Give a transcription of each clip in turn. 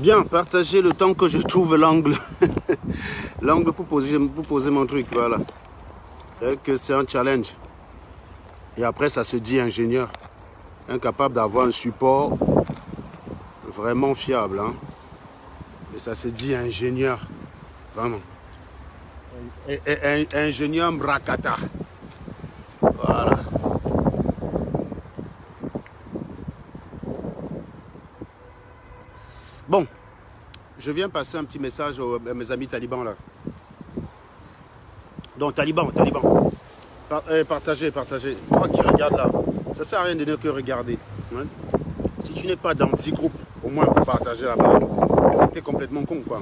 Bien, partagez le temps que je trouve l'angle. L'angle pour poser mon truc, voilà. C'est que c'est un challenge. Et après, ça se dit ingénieur. Incapable d'avoir un support vraiment fiable. Hein. Et ça se dit ingénieur. Vraiment. Et ingénieur Mrakata. Voilà. Bon, je viens passer un petit message à mes amis talibans là. Donc talibans. Partagez. Moi qui regarde là, ça sert à rien de ne que regarder. Hein? Si tu n'es pas dans 10 groupes, au moins pour partager la barre, c'est que t'es complètement con quoi.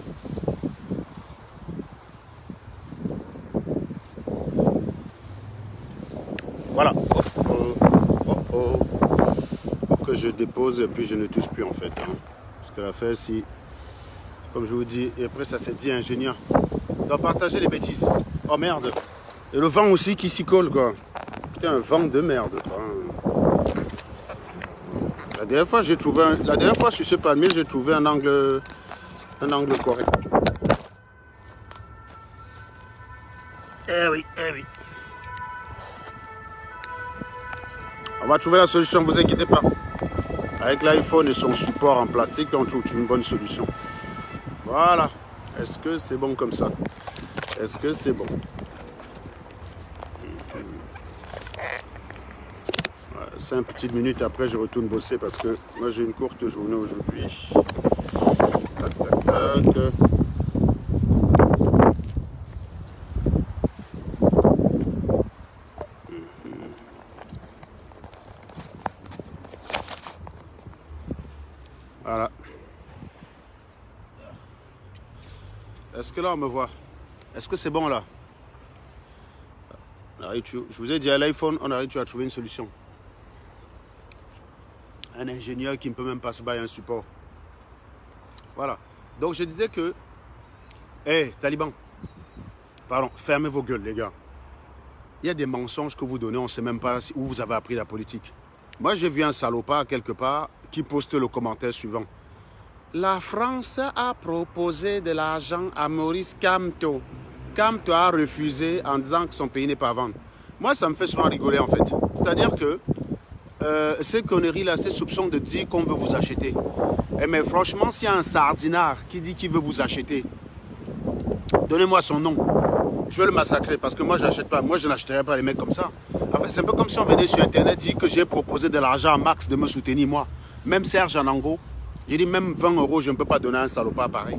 Voilà. Faut que je dépose et puis je ne touche plus en fait. Hein. Parce que l'affaire si, comme je vous dis, et après ça s'est dit ingénieur. Donc partager les bêtises. Oh merde. Et le vent aussi qui s'y colle quoi. Putain, un vent de merde quoi. La dernière fois sur ce palmier, j'ai trouvé un angle correct. Eh oui. On va trouver la solution, ne vous inquiétez pas. Avec l'iPhone et son support en plastique, on trouve une bonne solution. Voilà. Est-ce que c'est bon comme ça? Est-ce que c'est bon? 5 petites minutes après, je retourne bosser parce que moi j'ai une courte journée aujourd'hui. Tac. Voilà. Est-ce que là on me voit? Est-ce que c'est bon là? Je vous ai dit à l'iPhone, on arrive à trouver une solution. Un ingénieur qui ne peut même pas se battre un support. Voilà. Donc je disais que, talibans, pardon, fermez vos gueules les gars. Il y a des mensonges que vous donnez, on ne sait même pas où vous avez appris la politique. Moi j'ai vu un salopard quelque part qui poste le commentaire suivant. La France a proposé de l'argent à Maurice Kamto. Kamto a refusé en disant que son pays n'est pas à vendre. Moi ça me fait souvent rigoler en fait. C'est-à-dire que ces conneries-là, ces soupçons de dire qu'on veut vous acheter. Mais franchement, s'il y a un sardinard qui dit qu'il veut vous acheter, donnez-moi son nom. Je vais le massacrer parce que moi, je n'achète pas. Moi, je n'achèterai pas les mecs comme ça. En fait, c'est un peu comme si on venait sur Internet et dit que j'ai proposé de l'argent à Max de me soutenir, moi. Même Serge Anango, j'ai dit même 20 €, je ne peux pas donner à un salopard pareil.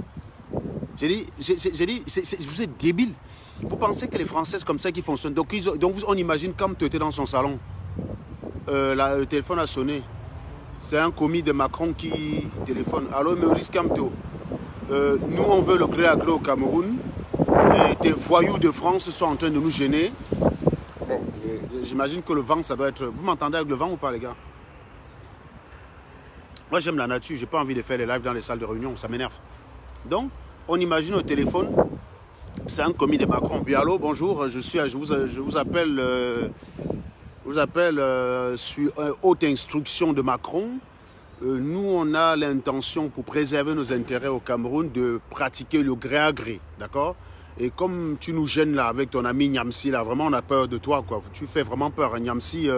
J'ai dit, vous êtes débile. Vous pensez que les Français, c'est comme ça qu'ils fonctionnent. Donc on imagine comme tu étais dans son salon. Le téléphone a sonné. C'est un commis de Macron qui téléphone. Allô, Maurice Kamto. Nous, on veut le gré à gré au Cameroun. Et des voyous de France sont en train de nous gêner. Bon, j'imagine que le vent, ça doit être... Vous m'entendez avec le vent ou pas, les gars? Moi, j'aime la nature. J'ai pas envie de faire les lives dans les salles de réunion. Ça m'énerve. Donc, on imagine au téléphone, c'est un commis de Macron. Puis, allô, bonjour, je vous appelle... sur haute instruction de Macron. Nous, on a l'intention, pour préserver nos intérêts au Cameroun, de pratiquer le gré à gré, d'accord? Et comme tu nous gênes là avec ton ami Niamsi, là, vraiment on a peur de toi, quoi. Tu fais vraiment peur, hein. Niamsi,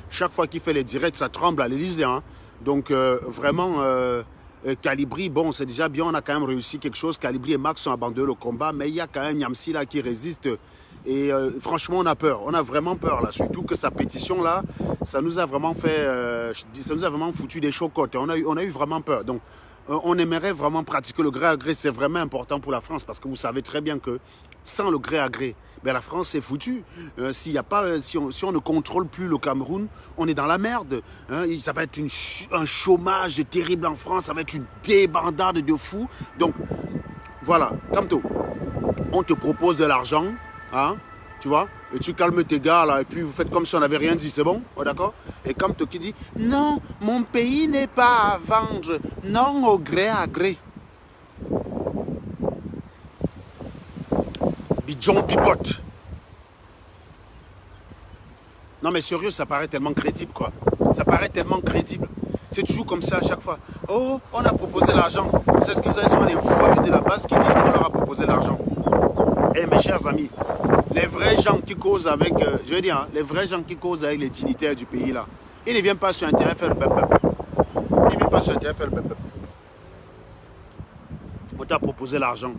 chaque fois qu'il fait les directs, ça tremble à l'Élysée, hein. Donc vraiment, Calibri, bon, c'est déjà bien, on a quand même réussi quelque chose. Calibri et Max ont abandonné le combat, mais il y a quand même Niamsi là qui résiste. Et franchement, on a peur, on a vraiment peur là. Surtout que sa pétition là, ça nous a vraiment fait, ça nous a vraiment foutu des chocottes. On a eu vraiment peur. Donc, on aimerait vraiment pratiquer le gré à gré. C'est vraiment important pour la France parce que vous savez très bien que sans le gré à gré, ben la France est foutue. Si on ne contrôle plus le Cameroun, on est dans la merde. Hein. Ça va être un chômage terrible en France. Ça va être une débandade de fous. Donc, voilà, Kamto, on te propose de l'argent. Hein, tu vois, et tu calmes tes gars là, et puis vous faites comme si on n'avait rien dit, c'est bon, oh, d'accord? Et comme toi qui dit, non, mon pays n'est pas à vendre, non au gré à gré. Bidjon bibote. Non mais sérieux, ça paraît tellement crédible quoi. Ça paraît tellement crédible. C'est toujours comme ça à chaque fois. Oh, on a proposé l'argent. C'est ce que vous avez sur les voyous de la base qui disent qu'on leur a proposé l'argent. Eh mes chers amis, les vrais gens qui causent avec, je veux dire, hein, les vrais gens qui causent avec les dignitaires du pays là, ils ne viennent pas sur Internet faire le pep. Ils ne viennent pas sur Internet faire le pep. On t'a proposé l'argent.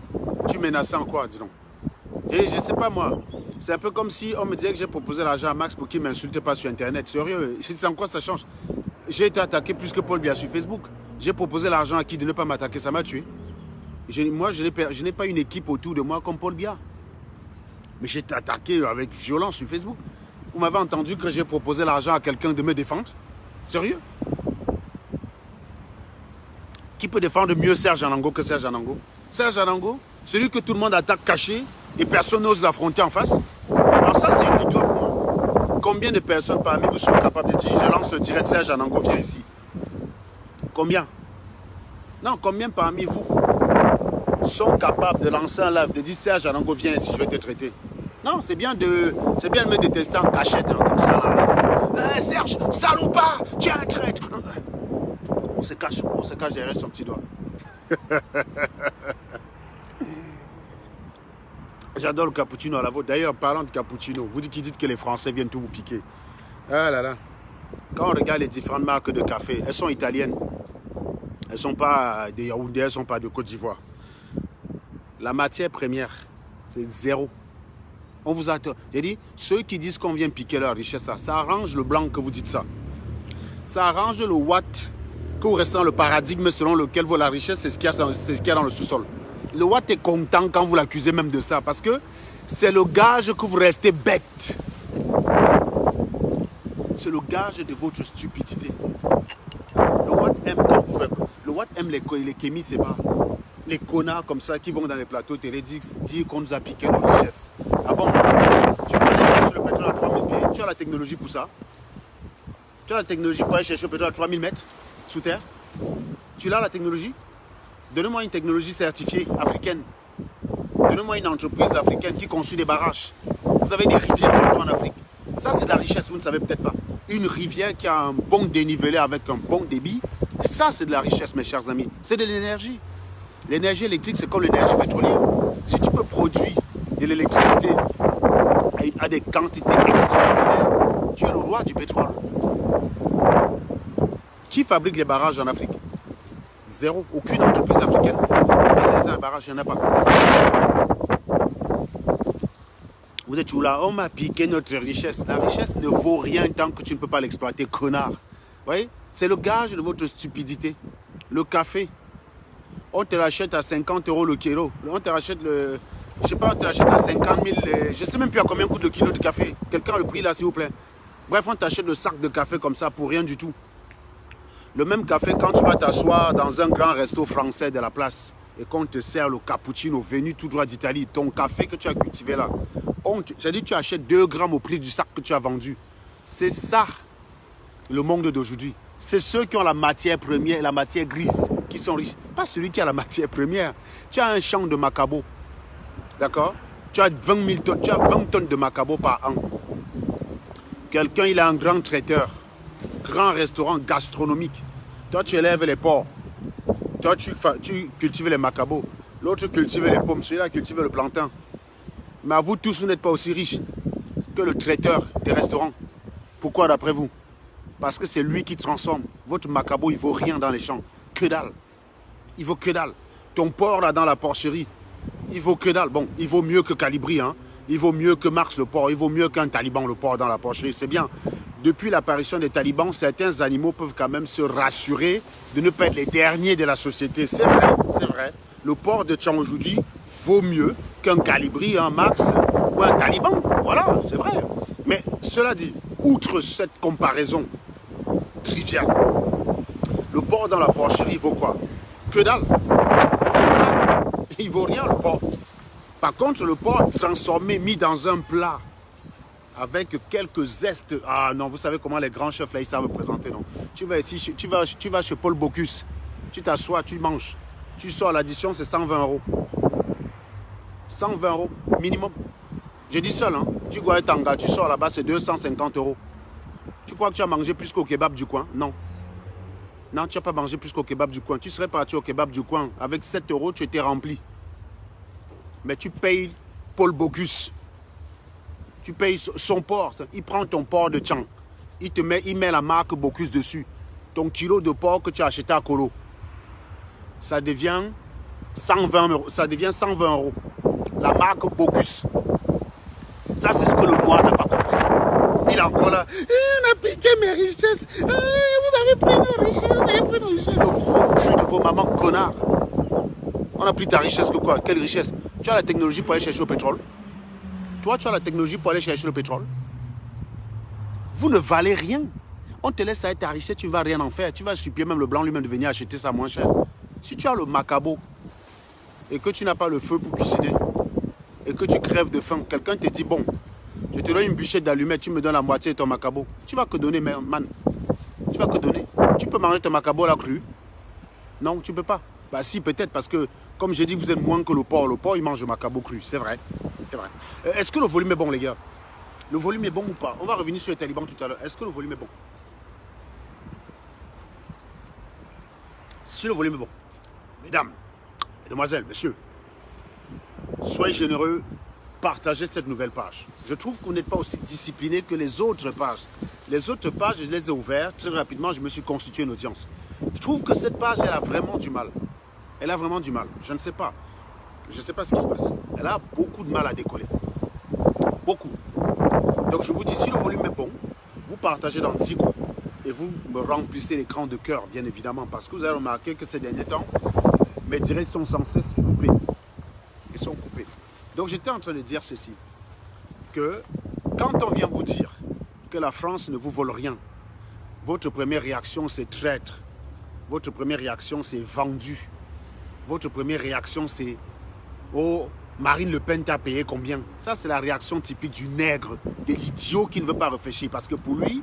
Tu menaçais en quoi, dis donc? Je ne sais pas moi. C'est un peu comme si on me disait que j'ai proposé l'argent à Max pour qu'il ne m'insulte pas sur Internet. Sérieux, je sais en quoi ça change. J'ai été attaqué plus que Paul Biya sur Facebook. J'ai proposé l'argent à qui de ne pas m'attaquer, ça m'a tué. Moi, je n'ai pas une équipe autour de moi comme Paul Biya. Mais j'ai été attaqué avec violence sur Facebook. Vous m'avez entendu que j'ai proposé l'argent à quelqu'un de me défendre? Sérieux? Qui peut défendre mieux Serge Anango que Serge Anango? Serge Anango, celui que tout le monde attaque caché et personne n'ose l'affronter en face. Alors ça, c'est une victoire pour moi. Combien de personnes parmi vous sont capables de dire je lance le direct, Serge Anango vient ici? Combien? Non, combien parmi vous sont capables de lancer un live, de dire Serge Anango viens ici, je vais te traiter? Non, c'est bien de me détester en cachette, hein, comme ça là. Serge, salopard, tu es un traître. On se cache derrière son petit doigt. J'adore le cappuccino à la vôtre. D'ailleurs, parlant de cappuccino, vous dites que les Français viennent tout vous piquer. Ah là là. Quand on regarde les différentes marques de café, elles sont italiennes. Elles ne sont pas des Yaoundé, elles ne sont pas de Côte d'Ivoire. La matière première, c'est zéro. On vous a... J'ai dit, ceux qui disent qu'on vient piquer leur richesse, ça arrange le blanc que vous dites ça. Ça arrange le watt que vous restez dans le paradigme selon lequel vaut la richesse, c'est ce qu'il y a dans le sous-sol. Le watt est content quand vous l'accusez même de ça, parce que c'est le gage que vous restez bête. C'est le gage de votre stupidité. Le watt aime quand vous faites... Le watt aime les kémis, c'est pas... Les connards comme ça qui vont dans les plateaux télé dire qu'on nous a piqué nos richesses. Ah bon? Tu peux aller chercher le pétrole à 3000 pieds? Tu as la technologie pour ça? Tu as la technologie pour aller chercher le pétrole à 3000 mètres sous terre? Tu as la technologie? Donnez-moi une technologie certifiée africaine. Donnez-moi une entreprise africaine qui construit des barrages. Vous avez des rivières partout en Afrique. Ça, c'est de la richesse, vous ne savez peut-être pas. Une rivière qui a un bon dénivelé avec un bon débit. Ça, c'est de la richesse, mes chers amis. C'est de l'énergie. L'énergie électrique, c'est comme l'énergie pétrolière. Si tu peux produire de l'électricité à des quantités extraordinaires, tu es le roi du pétrole. Qui fabrique les barrages en Afrique? Zéro. Aucune entreprise africaine spécialisée dans les barrages, il n'y en a pas. Vous êtes toujours là, on m'a piqué notre richesse. La richesse ne vaut rien tant que tu ne peux pas l'exploiter, connard. Vous voyez? C'est le gage de votre stupidité. Le café. On te l'achète à 50 € le kilo. On te l'achète le... Je sais pas, on te l'achète à 50 000... Je sais même plus à combien coûte le kilo de café. Quelqu'un a le prix là, s'il vous plaît. Bref, on t'achète le sac de café comme ça pour rien du tout. Le même café, quand tu vas t'asseoir dans un grand resto français de la place et qu'on te sert le cappuccino venu tout droit d'Italie, ton café que tu as cultivé là, c'est-à-dire que tu achètes 2 grammes au prix du sac que tu as vendu. C'est ça, le monde d'aujourd'hui. C'est ceux qui ont la matière première et la matière grise qui sont riches. Pas celui qui a la matière première. Tu as un champ de macabo. D'accord? Tu as 20 000 tonnes, tu as 20 tonnes de macabo par an. Quelqu'un, il a un grand traiteur, grand restaurant gastronomique. Toi, tu élèves les porcs. Toi, tu cultives les macabos. L'autre cultive les pommes. Celui-là cultive le plantain. Mais à vous tous, vous n'êtes pas aussi riches que le traiteur des restaurants. Pourquoi d'après vous? Parce que c'est lui qui transforme. Votre macabo, il ne vaut rien dans les champs. Que dalle. Il vaut que dalle. Ton porc là dans la porcherie, il vaut que dalle. Bon, il vaut mieux que Calibri, hein. Il vaut mieux que Marx le porc. Il vaut mieux qu'un taliban le porc dans la porcherie. C'est bien. Depuis l'apparition des talibans, certains animaux peuvent quand même se rassurer de ne pas être les derniers de la société. C'est vrai, c'est vrai. Le porc de Tchang aujourd'hui vaut mieux qu'un Calibri, un Marx ou un taliban. Voilà, c'est vrai. Mais cela dit, outre cette comparaison triviale, le porc dans la porcherie vaut quoi? Que dalle. Il vaut rien le porc. Par contre, le porc transformé, mis dans un plat, avec quelques zestes. Ah non, vous savez comment les grands chefs là, ils savent présenter, non? Tu vas ici, tu vas chez Paul Bocuse, tu t'assois, tu manges. Tu sors l'addition, c'est 120 €. 120 € minimum. Je dis seul, hein. Tu vois Tanga, tu sors là-bas, c'est 250 €. Tu crois que tu as mangé plus qu'au kebab du coin? Non. Non, tu n'as pas mangé plus qu'au kebab du coin. Tu serais parti au kebab du coin. Avec 7 euros, tu étais rempli. Mais tu payes Paul Bocuse. Tu payes son porc. Il prend ton porc de Tchang. Il met la marque Bocuse dessus. Ton kilo de porc que tu as acheté à Colo. Ça devient 120 euros. Ça devient 120 euros. La marque Bocuse. Ça, c'est ce que le noir n'a pas compris. Il est encore là. On a piqué mes richesses. Vous avez pris nos richesses. Vous avez pris nos richesses. Le gros cul de vos mamans, connard. On a pris ta richesse que quoi? Quelle richesse? Tu as la technologie pour aller chercher le pétrole. Toi, tu as la technologie pour aller chercher le pétrole. Vous ne valez rien. On te laisse avec ta richesse, tu ne vas rien en faire. Tu vas supplier même le blanc lui-même de venir acheter ça moins cher. Si tu as le macabo et que tu n'as pas le feu pour cuisiner et que tu crèves de faim, quelqu'un te dit, bon, je te donne une bûchette d'allumettes, tu me donnes la moitié de ton macabo. Tu vas que donner, man. Tu vas que donner. Tu peux manger ton macabo à la crue? Non, tu ne peux pas. Bah si, peut-être, parce que, comme j'ai dit, vous êtes moins que le porc. Le porc, il mange le macabo cru, c'est vrai. C'est vrai. Est-ce que le volume est bon, les gars? Le volume est bon ou pas? On va revenir sur les talibans tout à l'heure. Est-ce que le volume est bon? Si le volume est bon. Mesdames, mesdemoiselles, messieurs, soyez généreux, partagez cette nouvelle page. Je trouve que vous n'êtes pas aussi discipliné que les autres pages. Les autres pages, je les ai ouvertes. Très rapidement, je me suis constitué une audience. Je trouve que cette page, elle a vraiment du mal. Elle a vraiment du mal. Je ne sais pas. Je ne sais pas ce qui se passe. Elle a beaucoup de mal à décoller. Beaucoup. Donc je vous dis, si le volume est bon, vous partagez dans 10 groupes. Et vous me remplissez l'écran de cœur, bien évidemment. Parce que vous avez remarqué que ces derniers temps, mes directs sont sans cesse coupés. Ils sont coupés. Donc j'étais en train de dire ceci. Que quand on vient vous dire que la France ne vous vole rien, votre première réaction c'est traître. Votre première réaction c'est vendu. Votre première réaction c'est oh, Marine Le Pen t'a payé combien? Ça c'est la réaction typique du nègre, de l'idiot qui ne veut pas réfléchir. Parce que pour lui,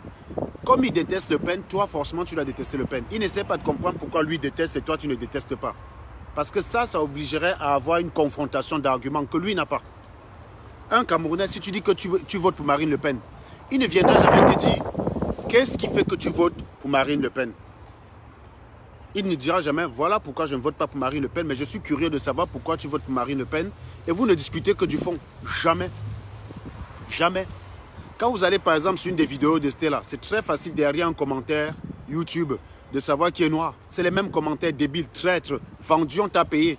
comme il déteste Le Pen, toi forcément tu dois détester Le Pen. Il n'essaie pas de comprendre pourquoi lui déteste et toi tu ne détestes pas. Parce que ça obligerait à avoir une confrontation d'arguments que lui n'a pas. Un Camerounais, si tu dis que tu votes pour Marine Le Pen, il ne viendra jamais te dire qu'est-ce qui fait que tu votes pour Marine Le Pen. Il ne dira jamais voilà pourquoi je ne vote pas pour Marine Le Pen, mais je suis curieux de savoir pourquoi tu votes pour Marine Le Pen. Et vous ne discutez que du fond. Jamais. Jamais. Quand vous allez par exemple sur une des vidéos de Stella, c'est très facile derrière un commentaire YouTube de savoir qui est noir. C'est les mêmes commentaires débiles, traîtres, vendus, on t'a payé.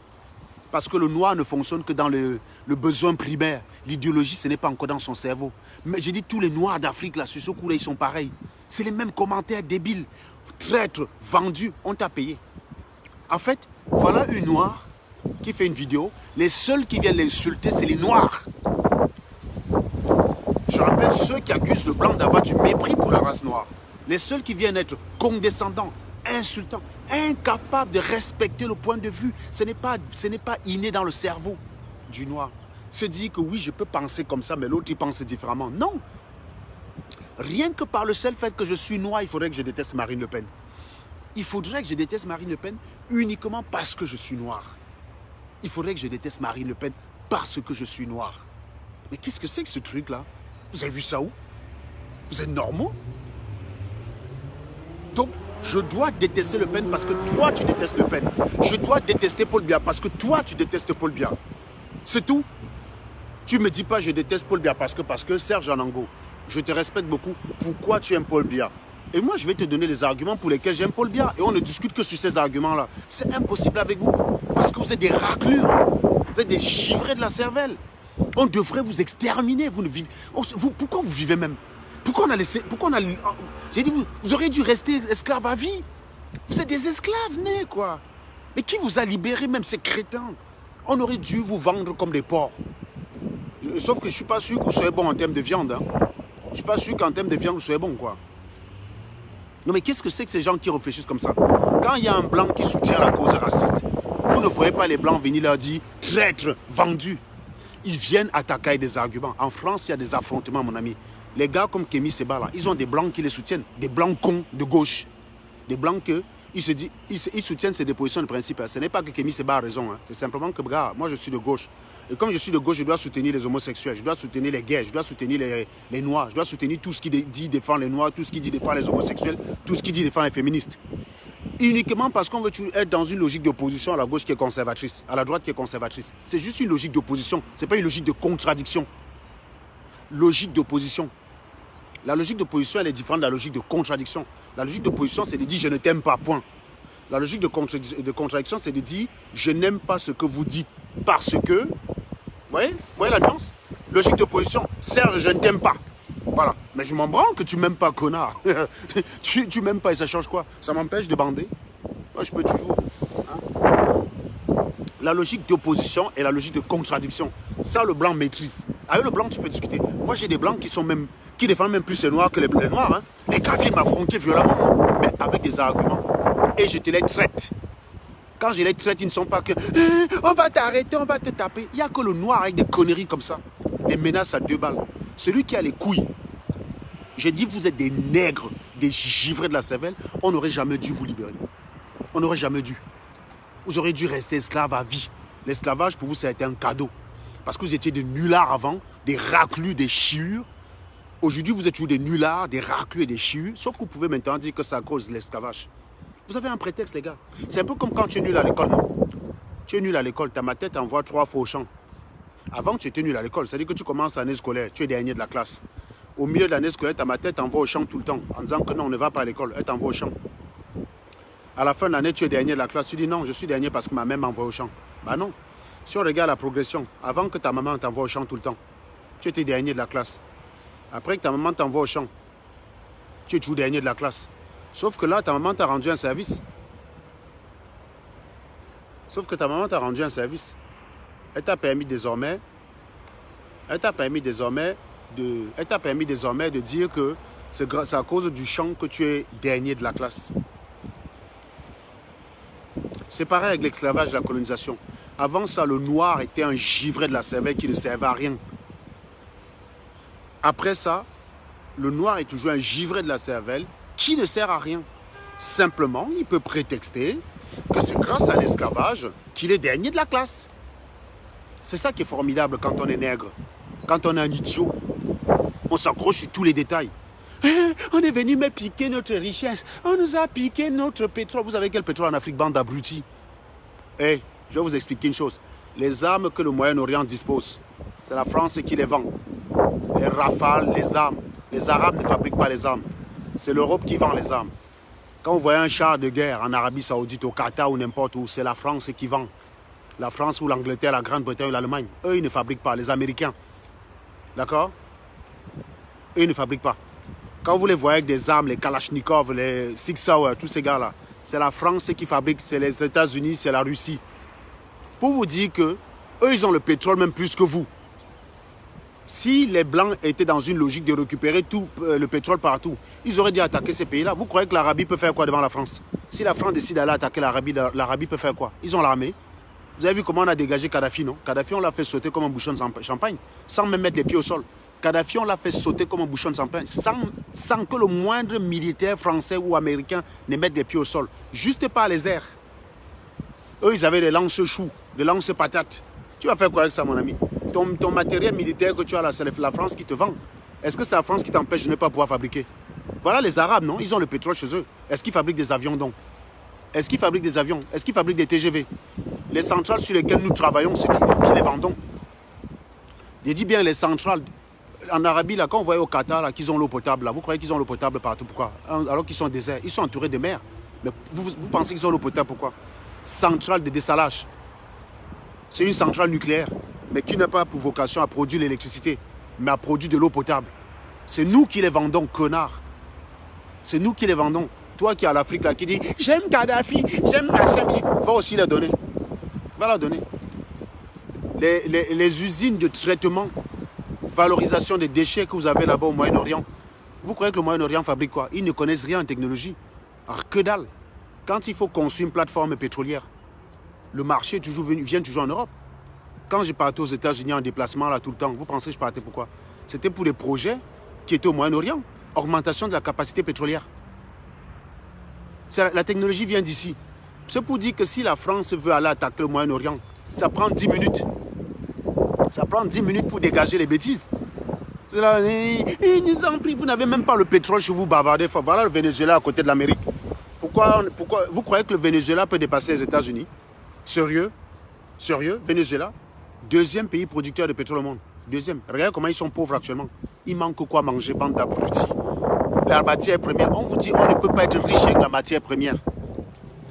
Parce que le noir ne fonctionne que dans le besoin primaire. L'idéologie, ce n'est pas encore dans son cerveau. Mais j'ai dit tous les noirs d'Afrique, là, sur ce coup-là, ils sont pareils. C'est les mêmes commentaires débiles, traîtres, vendus, on t'a payé. En fait, voilà une noire qui fait une vidéo. Les seuls qui viennent l'insulter, c'est les noirs. Je rappelle ceux qui accusent le blanc d'avoir du mépris pour la race noire. Les seuls qui viennent être condescendants, insultants, incapables de respecter le point de vue. Ce n'est pas inné dans le cerveau du noir. Se dire que oui, je peux penser comme ça, mais l'autre, il pense différemment. Non. Rien que par le seul fait que je suis noir, il faudrait que je déteste Marine Le Pen. Il faudrait que je déteste Marine Le Pen uniquement parce que je suis noir. Il faudrait que je déteste Marine Le Pen parce que je suis noir. Mais qu'est-ce que c'est que ce truc-là? Vous avez vu ça où? Vous êtes normaux? Donc, je dois détester Le Pen parce que toi, tu détestes Le Pen. Je dois détester Paul Biya parce que toi, tu détestes Paul Biya. C'est tout. Tu ne me dis pas je déteste Paul Biya parce que Serge Anango, je te respecte beaucoup. Pourquoi tu aimes Paul Biya? Et moi, je vais te donner les arguments pour lesquels j'aime Paul Biya. Et on ne discute que sur ces arguments-là. C'est impossible avec vous. Parce que vous êtes des raclures. Vous êtes des givrés de la cervelle. On devrait vous exterminer. Vous ne vivez... pourquoi vous vivez même? Pourquoi on a laissé... J'ai dit, vous auriez dû rester esclave à vie. Vous êtes des esclaves nés, quoi. Mais qui vous a libéré, même ces crétins? On aurait dû vous vendre comme des porcs. Sauf que je ne suis pas sûr que vous soyez bon en termes de viande. Hein. Je ne suis pas sûr qu'en termes de viande, vous soyez bon, quoi. Non, mais qu'est-ce que c'est que ces gens qui réfléchissent comme ça? Quand il y a un blanc qui soutient la cause raciste, vous ne voyez pas les blancs venir leur dire « traître, vendu ». Ils viennent attaquer avec des arguments. En France, il y a des affrontements, mon ami. Les gars comme Kémy Séba, là, ils ont des blancs qui les soutiennent. Des blancs cons de gauche. Des blancs que... Ils soutiennent ces dépositions de principe. Ce n'est pas que Kémy Séba a raison. Hein. C'est simplement que, gars, moi je suis de gauche. Et comme je suis de gauche, je dois soutenir les homosexuels, je dois soutenir les gays, je dois soutenir les noirs, je dois soutenir tout ce qui dit défend les noirs, tout ce qui dit défend les homosexuels, tout ce qui dit défend les féministes. Uniquement parce qu'on veut être dans une logique d'opposition à la gauche qui est conservatrice, à la droite qui est conservatrice. C'est juste une logique d'opposition, ce n'est pas une logique de contradiction. Logique d'opposition. La logique d'opposition, elle est différente de la logique de contradiction. La logique d'opposition, c'est de dire « je ne t'aime pas, point ». La logique de contradiction, c'est de dire « je n'aime pas ce que vous dites parce que… » Vous voyez la nuance? Logique d'opposition, Serge, je ne t'aime pas. Voilà. Mais je m'en branle que tu m'aimes pas, connard. tu m'aimes pas et ça change quoi? Ça m'empêche de bander? Moi, je peux toujours. Hein? La logique d'opposition et la logique de contradiction. Ça, le blanc maîtrise. Avec le blanc, tu peux discuter. Moi, j'ai des blancs qui défendent même plus les noirs que les noirs. Hein. Les gars viennent m'affronter violemment, mais avec des arguments. Et je te les traite. Quand je les traite, ils ne sont pas que on va t'arrêter, on va te taper. Il n'y a que le noir avec des conneries comme ça. Des menaces à 2 balles. Celui qui a les couilles. J'ai dit, vous êtes des nègres, des givrés de la cervelle. On n'aurait jamais dû vous libérer. On n'aurait jamais dû. Vous auriez dû rester esclave à vie. L'esclavage, pour vous, ça a été un cadeau. Parce que vous étiez des nullards avant, des raclus, des chiures. Aujourd'hui, vous êtes toujours des nullards, des raclus et des chiures. Sauf que vous pouvez maintenant dire que c'est à cause de l'esclavage. Vous avez un prétexte, les gars. C'est un peu comme quand tu es nul à l'école. Tu es nul à l'école, ta tête t'envoie 3 fois au champ. Avant, tu étais nul à l'école. C'est-à-dire que tu commences l'année scolaire, tu es dernier de la classe. Au milieu de l'année scolaire, ta tête t'envoie au champ tout le temps. En disant que non, on ne va pas à l'école. Elle t'envoie au champ. À la fin de l'année, tu es dernier de la classe. Tu dis non, je suis dernier parce que ma mère m'envoie au champ. Bah non. Si on regarde la progression, avant que ta maman t'envoie au champ tout le temps, tu étais dernier de la classe. Après que ta maman t'envoie au champ, tu es toujours dernier de la classe. Sauf que là, ta maman t'a rendu un service. Elle t'a permis désormais de dire que c'est à cause du champ que tu es dernier de la classe. C'est pareil avec l'esclavage et la colonisation. Avant ça, le noir était un givré de la cervelle qui ne servait à rien. Après ça, le noir est toujours un givré de la cervelle qui ne sert à rien. Simplement, il peut prétexter que c'est grâce à l'esclavage qu'il est dernier de la classe. C'est ça qui est formidable quand on est nègre. Quand on est un idiot, on s'accroche sur tous les détails. On est venu me piquer notre richesse. On nous a piqué notre pétrole. Vous avez quel pétrole en Afrique, bande d'abrutis? Je vais vous expliquer une chose. Les armes que le Moyen-Orient dispose, c'est la France qui les vend. Les rafales, les armes. Les Arabes ne fabriquent pas les armes. C'est l'Europe qui vend les armes. Quand vous voyez un char de guerre en Arabie Saoudite, au Qatar ou n'importe où, c'est la France qui vend. La France ou l'Angleterre, la Grande-Bretagne ou l'Allemagne. Eux, ils ne fabriquent pas. Les Américains. D'accord? Eux, ils ne fabriquent pas. Quand vous les voyez avec des armes, les Kalachnikov, les Sig Sauer, tous ces gars-là, c'est la France qui fabrique, c'est les États-Unis, c'est la Russie. Pour vous dire que eux, ils ont le pétrole même plus que vous. Si les Blancs étaient dans une logique de récupérer tout le pétrole partout, ils auraient dû attaquer ces pays-là. Vous croyez que l'Arabie peut faire quoi devant la France? Si la France décide d'aller attaquer l'Arabie peut faire quoi? Ils ont l'armée. Vous avez vu comment on a dégagé Kadhafi, non? Kadhafi, on l'a fait sauter comme un bouchon de champagne, sans même mettre les pieds au sol. Kadhafi, on l'a fait sauter comme un bouchon de champagne, sans que le moindre militaire français ou américain ne mette les pieds au sol. Juste par les airs. Eux, ils avaient des lance-choux, des lance-patates. Tu vas faire quoi avec ça, mon ami? Ton matériel militaire que tu as là, c'est la France qui te vend. Est-ce que c'est la France qui t'empêche de ne pas pouvoir fabriquer? Voilà les Arabes, non? Ils ont le pétrole chez eux. Est-ce qu'ils fabriquent des avions, donc? Est-ce qu'ils fabriquent des avions? Est-ce qu'ils fabriquent des TGV? Les centrales sur lesquelles nous travaillons, c'est toujours nous qui les vendons. Je dis bien les centrales. En Arabie, là, quand vous voyez au Qatar qu'ils ont l'eau potable, là, vous croyez qu'ils ont l'eau potable partout? Pourquoi? Alors qu'ils sont déserts. Ils sont entourés de mer. Mais vous pensez qu'ils ont l'eau potable, pourquoi? Centrale de dessalage. C'est une centrale nucléaire, mais qui n'a pas pour vocation à produire l'électricité, mais à produire de l'eau potable. C'est nous qui les vendons, connards. C'est nous qui les vendons. Toi qui es à l'Afrique, là, qui dit « J'aime Kadhafi, j'aime Hachem », va aussi la donner. Va la donner. Les usines de traitement, valorisation des déchets que vous avez là-bas au Moyen-Orient, vous croyez que le Moyen-Orient fabrique quoi? Ils ne connaissent rien en technologie. Alors, que dalle. Quand il faut construire une plateforme pétrolière, le marché vient toujours en Europe. Quand j'ai parti aux États-Unis en déplacement là tout le temps, vous pensez que je partais pourquoi? C'était pour des projets qui étaient au Moyen-Orient. Augmentation de la capacité pétrolière. La technologie vient d'ici. C'est pour dire que si la France veut aller attaquer le Moyen-Orient, ça prend 10 minutes. Ça prend 10 minutes pour dégager les bêtises. C'est là, ils nous ont pris. Vous n'avez même pas le pétrole chez vous, bavardez. Voilà le Venezuela à côté de l'Amérique. pourquoi vous croyez que le Venezuela peut dépasser les États-Unis? Sérieux? Sérieux? Venezuela? Deuxième pays producteur de pétrole au monde. Deuxième. Regardez comment ils sont pauvres actuellement. Il manque quoi manger, bande d'abrutis. La matière première, on vous dit on ne peut pas être riche avec la matière première.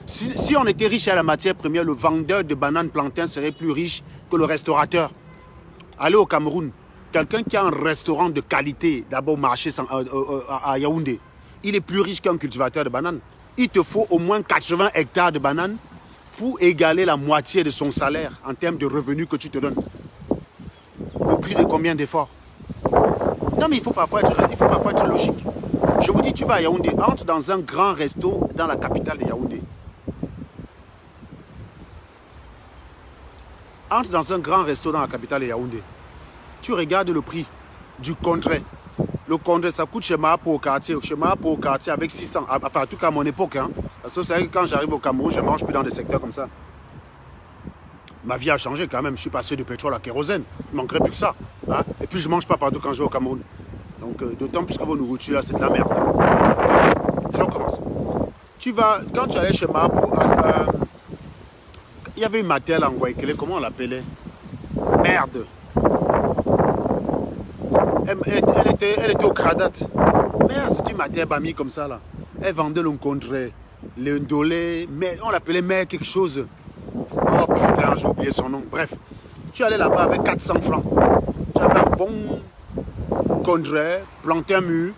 Si on était riche à la matière première, le vendeur de bananes plantains serait plus riche que le restaurateur. Allez au Cameroun, quelqu'un qui a un restaurant de qualité, d'abord au marché à Yaoundé, il est plus riche qu'un cultivateur de bananes. Il te faut au moins 80 hectares de bananes pour égaler la moitié de son salaire en termes de revenus que tu te donnes. Au prix de combien d'efforts? Non, mais il faut parfois être logique. Je vous dis, tu vas à Yaoundé, entre dans un grand resto dans la capitale de Yaoundé. Entre dans un grand resto dans la capitale de Yaoundé. Tu regardes le prix du contrat. Le contrat, ça coûte chez moi pour au quartier. Chez moi pour au quartier avec 600. Enfin, en tout cas, à mon époque. Hein, parce que vous savez que quand j'arrive au Cameroun, je ne mange plus dans des secteurs comme ça. Ma vie a changé quand même. Je suis passé de pétrole à kérosène. Il ne manquerait plus que ça. Hein. Et puis, je ne mange pas partout quand je vais au Cameroun. Donc, d'autant plus que vos nourritures, là, c'est de la merde. Donc, je recommence. Tu vas, quand tu allais chez moi pour... il y avait une matière en Guaykele, comment on l'appelait? Merde. Elle était au Kradat. Merde, c'est une matière bami comme ça là. Elle vendait le contrat, le ndolé, mais on l'appelait mère quelque chose. Oh putain, j'ai oublié son nom. Bref, tu allais là-bas avec 400 francs. Tu avais un bon contrat, planté un mur,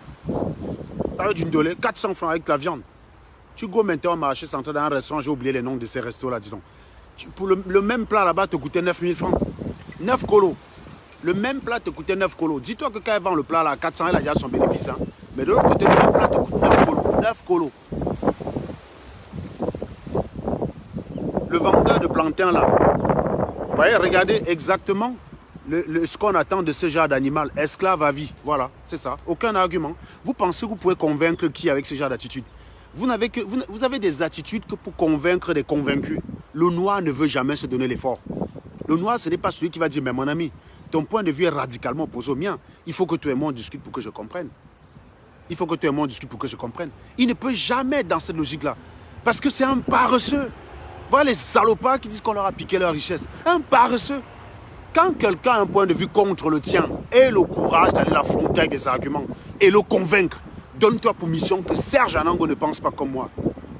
avec du ndolé, 400 francs avec la viande. Tu go maintenant au marché central dans un restaurant, j'ai oublié les noms de ces restos là, dis donc. Pour le même plat là-bas te coûtait 9000 francs. 9 colos. Le même plat te coûtait 9 colos. Dis-toi que quand elle vend le plat là à 400, elle a déjà son bénéfice. Hein. Mais de l'autre côté, le même plat te coûte 9 colos. 9 colos. Le vendeur de plantain là, vous voyez, regardez exactement ce qu'on attend de ce genre d'animal. Esclave à vie. Voilà, c'est ça. Aucun argument. Vous pensez que vous pouvez convaincre qui avec ce genre d'attitude? Vous avez des attitudes que pour convaincre des convaincus. Le noir ne veut jamais se donner l'effort. Le noir, ce n'est pas celui qui va dire, mais mon ami, ton point de vue est radicalement opposé au mien. Il faut que toi et moi on discute pour que je comprenne. Il faut que toi et moi on discute pour que je comprenne. Il ne peut jamais être dans cette logique-là. Parce que c'est un paresseux. Voilà les salopards qui disent qu'on leur a piqué leur richesse. Un paresseux. Quand quelqu'un a un point de vue contre le tien, aie le courage d'aller l'affronter avec des arguments et le convaincre. Donne-toi pour mission que Serge Anango ne pense pas comme moi.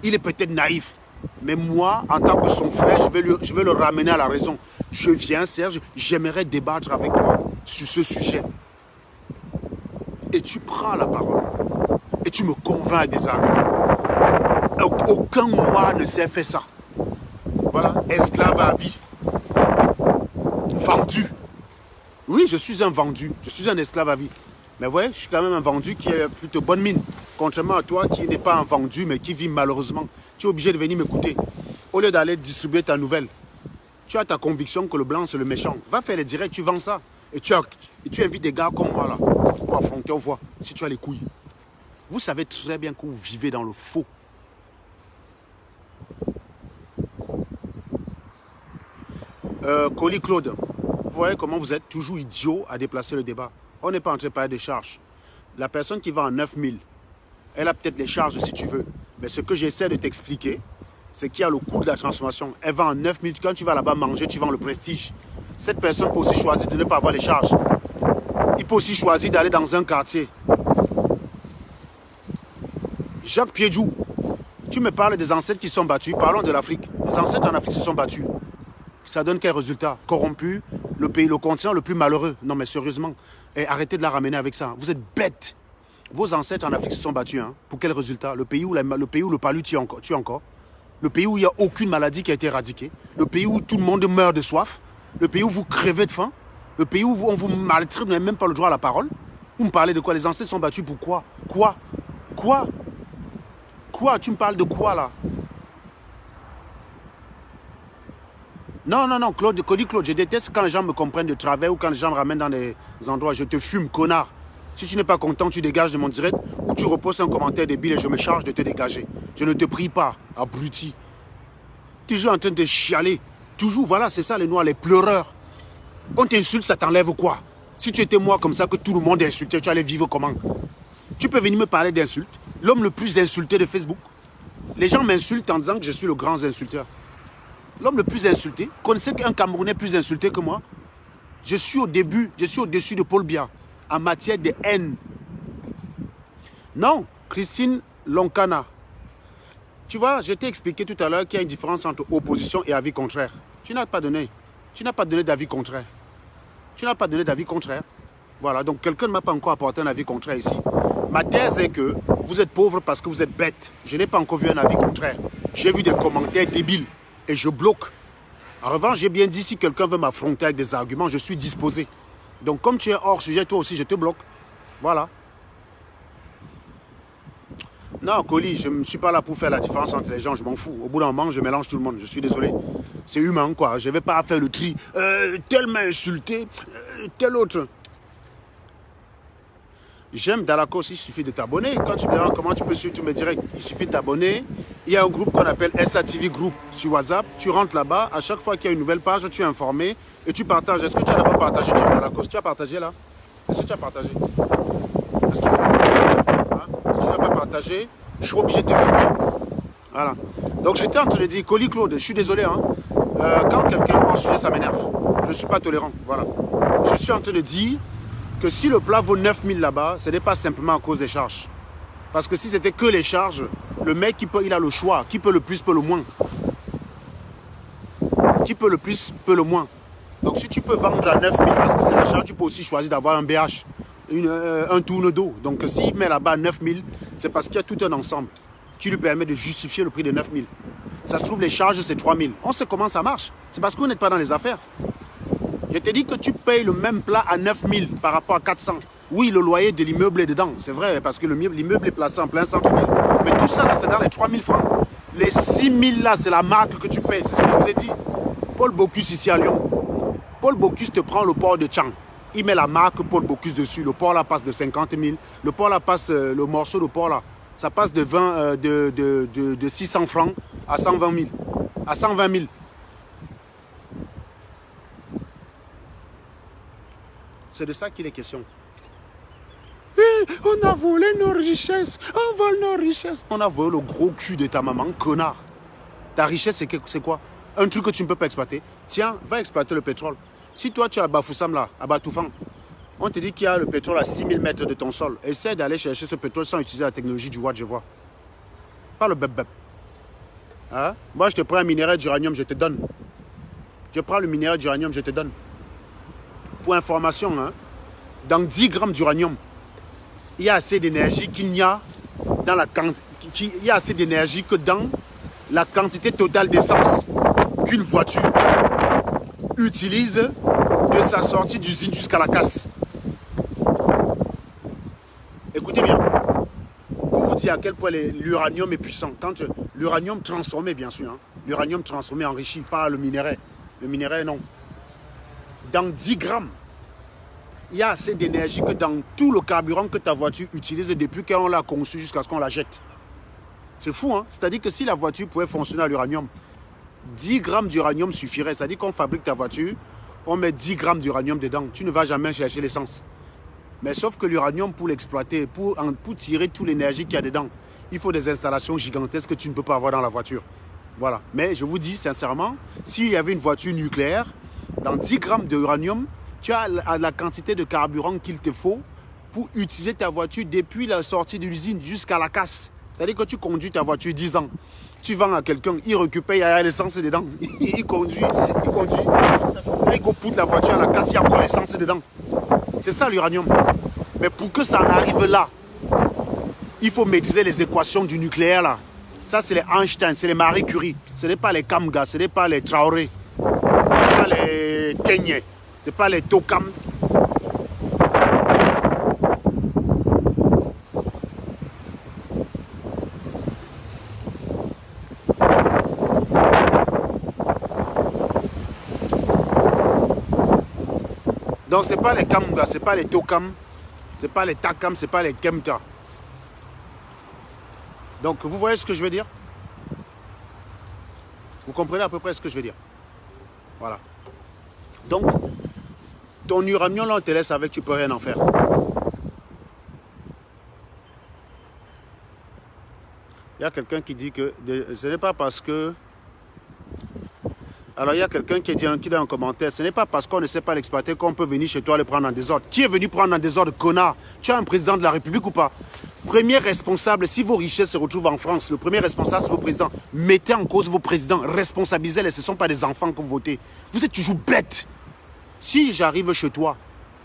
Il est peut-être naïf. Mais moi, en tant que son frère, je vais le ramener à la raison. Je viens, Serge, j'aimerais débattre avec toi sur ce sujet. Et tu prends la parole. Et tu me convaincs avec des arguments. Aucun noir ne s'est fait ça. Voilà, esclave à vie. Vendu. Oui, je suis un vendu. Je suis un esclave à vie. Mais vous voyez, je suis quand même un vendu qui est plutôt bonne mine. Contrairement à toi qui n'est pas un vendu, mais qui vit malheureusement. Tu es obligé de venir m'écouter. Au lieu d'aller distribuer ta nouvelle, tu as ta conviction que le blanc c'est le méchant. Va faire les directs, tu vends ça. Et tu invites des gars comme moi là, pour affronter, on voit, si tu as les couilles. Vous savez très bien que vous vivez dans le faux. Colis Claude, vous voyez comment vous êtes toujours idiot à déplacer le débat. On n'est pas en train de parler de charges. La personne qui vend 9000, elle a peut-être les charges si tu veux. Mais ce que j'essaie de t'expliquer, c'est qu'il y a le coût de la transformation. Elle vend 9000, quand tu vas là-bas manger, tu vends le prestige. Cette personne peut aussi choisir de ne pas avoir les charges. Il peut aussi choisir d'aller dans un quartier. Jacques Piedjou, tu me parles des ancêtres qui sont battus. Parlons de l'Afrique. Les ancêtres en Afrique se sont battus. Ça donne quel résultat? Corrompu, le pays, le continent le plus malheureux. Non mais sérieusement, arrêtez de la ramener avec ça. Vous êtes bêtes. Vos ancêtres en Afrique se sont battus. Hein. Pour quel résultat? Le pays où le palu tue encore. Le pays où il n'y a aucune maladie qui a été éradiquée. Le pays où tout le monde meurt de soif. Le pays où vous crevez de faim. Le pays où on vous maltraite, vous n'avez même pas le droit à la parole. Vous me parlez de quoi? Les ancêtres sont battus pour quoi? Quoi? Tu me parles de quoi là? Non, Claude, je déteste quand les gens me comprennent de travers ou quand les gens me ramènent dans des endroits. Je te fume, connard. Si tu n'es pas content, tu dégages de mon direct ou tu reposes un commentaire débile et je me charge de te dégager. Je ne te prie pas, abruti. Toujours en train de chialer. Toujours, voilà, c'est ça les noirs, les pleureurs. On t'insulte, ça t'enlève quoi? Si tu étais moi comme ça, que tout le monde insultait, tu allais vivre comment? Tu peux venir me parler d'insultes? L'homme le plus insulté de Facebook? Les gens m'insultent en disant que je suis le grand insulteur. L'homme le plus insulté. Vous connaissez qu'un Camerounais plus insulté que moi? Je suis au début, je suis au-dessus de Paul Biya en matière de haine. Non, Christine Lonkana. Tu vois, je t'ai expliqué tout à l'heure qu'il y a une différence entre opposition et avis contraire. Tu n'as pas donné d'avis contraire. Tu n'as pas donné d'avis contraire. Voilà, donc quelqu'un ne m'a pas encore apporté un avis contraire ici. Ma thèse est que vous êtes pauvre parce que vous êtes bête. Je n'ai pas encore vu un avis contraire. J'ai vu des commentaires débiles et je bloque. En revanche, j'ai bien dit, si quelqu'un veut m'affronter avec des arguments, je suis disposé. Donc comme tu es hors sujet, toi aussi, je te bloque. Voilà. Non, Colis, je ne suis pas là pour faire la différence entre les gens, je m'en fous. Au bout d'un moment, je mélange tout le monde, je suis désolé. C'est humain, quoi. Je ne vais pas faire le tri. Tel m'a insulté, tel autre. J'aime Dalakos, il suffit de t'abonner. Quand tu verras comment tu peux suivre tous mes directs, il suffit de t'abonner. Il y a un groupe qu'on appelle SATV Group sur WhatsApp. Tu rentres là-bas, à chaque fois qu'il y a une nouvelle page, tu es informé et tu partages. Est-ce que tu n'as pas partagé, Dalakos? Tu as partagé là? Est-ce que tu as partagé? Est-ce qu'il faut hein? Si tu n'as pas partagé, je suis obligé de te fumer. Voilà. Donc j'étais en train de dire, Colis Claude, je suis désolé. Hein? Quand quelqu'un hors sujet, ça m'énerve. Je ne suis pas tolérant. Voilà. Je suis en train de dire que si le plat vaut 9000 là-bas, ce n'est pas simplement à cause des charges. Parce que si c'était que les charges, le mec, il a le choix. Qui peut le plus, peut le moins. Qui peut le plus, peut le moins. Donc si tu peux vendre à 9000 parce que c'est la charge, tu peux aussi choisir d'avoir un BH, un tourne d'eau. Donc s'il met là-bas 9000, c'est parce qu'il y a tout un ensemble qui lui permet de justifier le prix de 9000. Ça se trouve, les charges, c'est 3000. On sait comment ça marche. C'est parce que vous n'êtes pas dans les affaires. Je te dis que tu payes le même plat à 9000 par rapport à 400. Oui, le loyer de l'immeuble est dedans. C'est vrai, parce que l'immeuble est placé en plein centre-ville. Mais tout ça, là, c'est dans les 3000 francs. Les 6000 là, c'est la marque que tu payes. C'est ce que je vous ai dit. Paul Bocuse ici à Lyon. Paul Bocuse te prend le port de Tchang. Il met la marque Paul Bocuse dessus. Le port là passe de 50 000. Le port là passe, le morceau de port là, ça passe de 600 francs à 120 000. À 120 000. C'est de ça qu'il est question. On a volé nos richesses. On vole nos richesses. On a volé le gros cul de ta maman, connard. Ta richesse, c'est quoi? Un truc que tu ne peux pas exploiter. Tiens, va exploiter le pétrole. Si toi, tu es à Bafoussam, là, à Batoufan, on te dit qu'il y a le pétrole à 6000 mètres de ton sol. Essaie d'aller chercher ce pétrole sans utiliser la technologie du watt, je vois. Pas le bep-bep. Hein? Moi, je te prends un minerai d'uranium, je te donne. Je prends le minerai d'uranium, je te donne. Pour information, hein, dans 10 grammes d'uranium, il y a assez d'énergie qu'il n'y a dans la quantité. Il y a assez d'énergie que dans la quantité totale d'essence qu'une voiture utilise de sa sortie d'usine jusqu'à la casse. Écoutez bien, pour vous dire à quel point l'uranium est puissant. Quand l'uranium transformé, bien sûr, hein, l'uranium transformé enrichi, pas le minerai. Le minerai, non. Dans 10 grammes, il y a assez d'énergie que dans tout le carburant que ta voiture utilise depuis qu'on l'a conçu jusqu'à ce qu'on la jette. C'est fou, hein? C'est-à-dire que si la voiture pouvait fonctionner à l'uranium, 10 grammes d'uranium suffirait. C'est-à-dire qu'on fabrique ta voiture, on met 10 grammes d'uranium dedans. Tu ne vas jamais chercher l'essence. Mais sauf que l'uranium, pour l'exploiter, pour tirer toute l'énergie qu'il y a dedans, il faut des installations gigantesques que tu ne peux pas avoir dans la voiture. Voilà. Mais je vous dis sincèrement, s'il y avait une voiture nucléaire, dans 10 grammes d'uranium, tu as la quantité de carburant qu'il te faut pour utiliser ta voiture depuis la sortie de l'usine jusqu'à la casse. C'est-à-dire que tu conduis ta voiture 10 ans. Tu vends à quelqu'un, il récupère, il y a l'essence dedans. Il conduit. Il pousse la voiture à la casse, il y a encore l'essence dedans. C'est ça l'uranium. Mais pour que ça en arrive là, il faut maîtriser les équations du nucléaire là. Ça, c'est les Einstein, c'est les Marie Curie. Ce n'est pas les Kamga, ce n'est pas les Traoré. Ce n'est pas les Kenyé. Ce n'est pas les Tokam. Donc, ce n'est pas les Kamga, ce n'est pas les Tokam, ce n'est pas les Takam, ce n'est pas les Kemta. Donc, vous voyez ce que je veux dire? Vous comprenez à peu près ce que je veux dire? Voilà. Donc, ton uranium, là, on te laisse avec, tu peux rien en faire. Il y a quelqu'un qui dit que ce n'est pas parce que... Alors, il y a quelqu'un qui dit un commentaire, ce n'est pas parce qu'on ne sait pas l'exploiter qu'on peut venir chez toi le prendre en désordre. Qui est venu prendre en désordre, connard? Tu as un président de la République ou pas? Premier responsable, si vos richesses se retrouvent en France, le premier responsable, c'est vos présidents. Mettez en cause vos présidents, responsabilisez-les, ce ne sont pas des enfants que vous votez. Vous êtes toujours bêtes. Si j'arrive chez toi,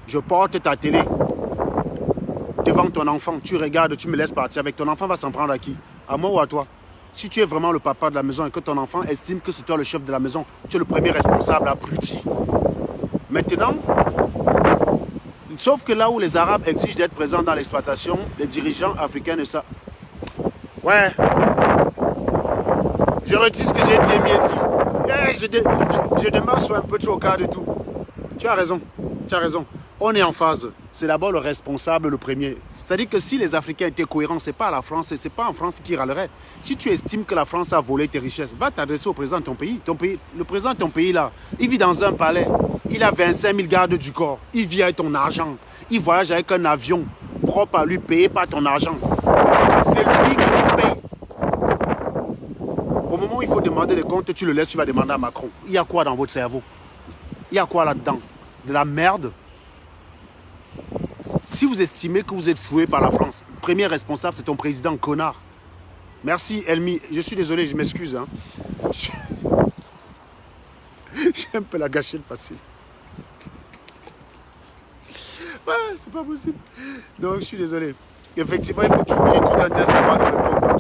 je porte ta télé devant ton enfant, tu regardes, tu me laisses partir avec ton enfant, va s'en prendre à qui? À moi ou à toi? Si tu es vraiment le papa de la maison et que ton enfant estime que c'est toi le chef de la maison, tu es le premier responsable, abruti. Maintenant, sauf que là où les Arabes exigent d'être présents dans l'exploitation, les dirigeants africains ne savent... Ouais. Je retire ce que j'ai dit, Mieti. Je démarche un peu trop au cas de tout. Tu as raison, tu as raison. On est en phase. C'est d'abord le responsable, le premier. C'est-à-dire que si les Africains étaient cohérents, ce n'est pas la France, ce n'est pas en France qui râlerait. Si tu estimes que la France a volé tes richesses, va t'adresser au président de ton pays. Le président de ton pays, là, il vit dans un palais. Il a 25 000 gardes du corps. Il vit avec ton argent. Il voyage avec un avion propre à lui, payé par ton argent. C'est lui que tu payes. Au moment où il faut demander des comptes, tu le laisses, tu vas demander à Macron. Il y a quoi dans votre cerveau? Il y a quoi là-dedans? De la merde? Si vous estimez que vous êtes floué par la France, le premier responsable, c'est ton président, connard. Merci, Elmi. Je suis désolé, je m'excuse. Hein. J'ai un peu la gâchette facile. Ouais, c'est pas possible. Donc, je suis désolé. Effectivement, il faut que tu lis tout un test avant de répondre.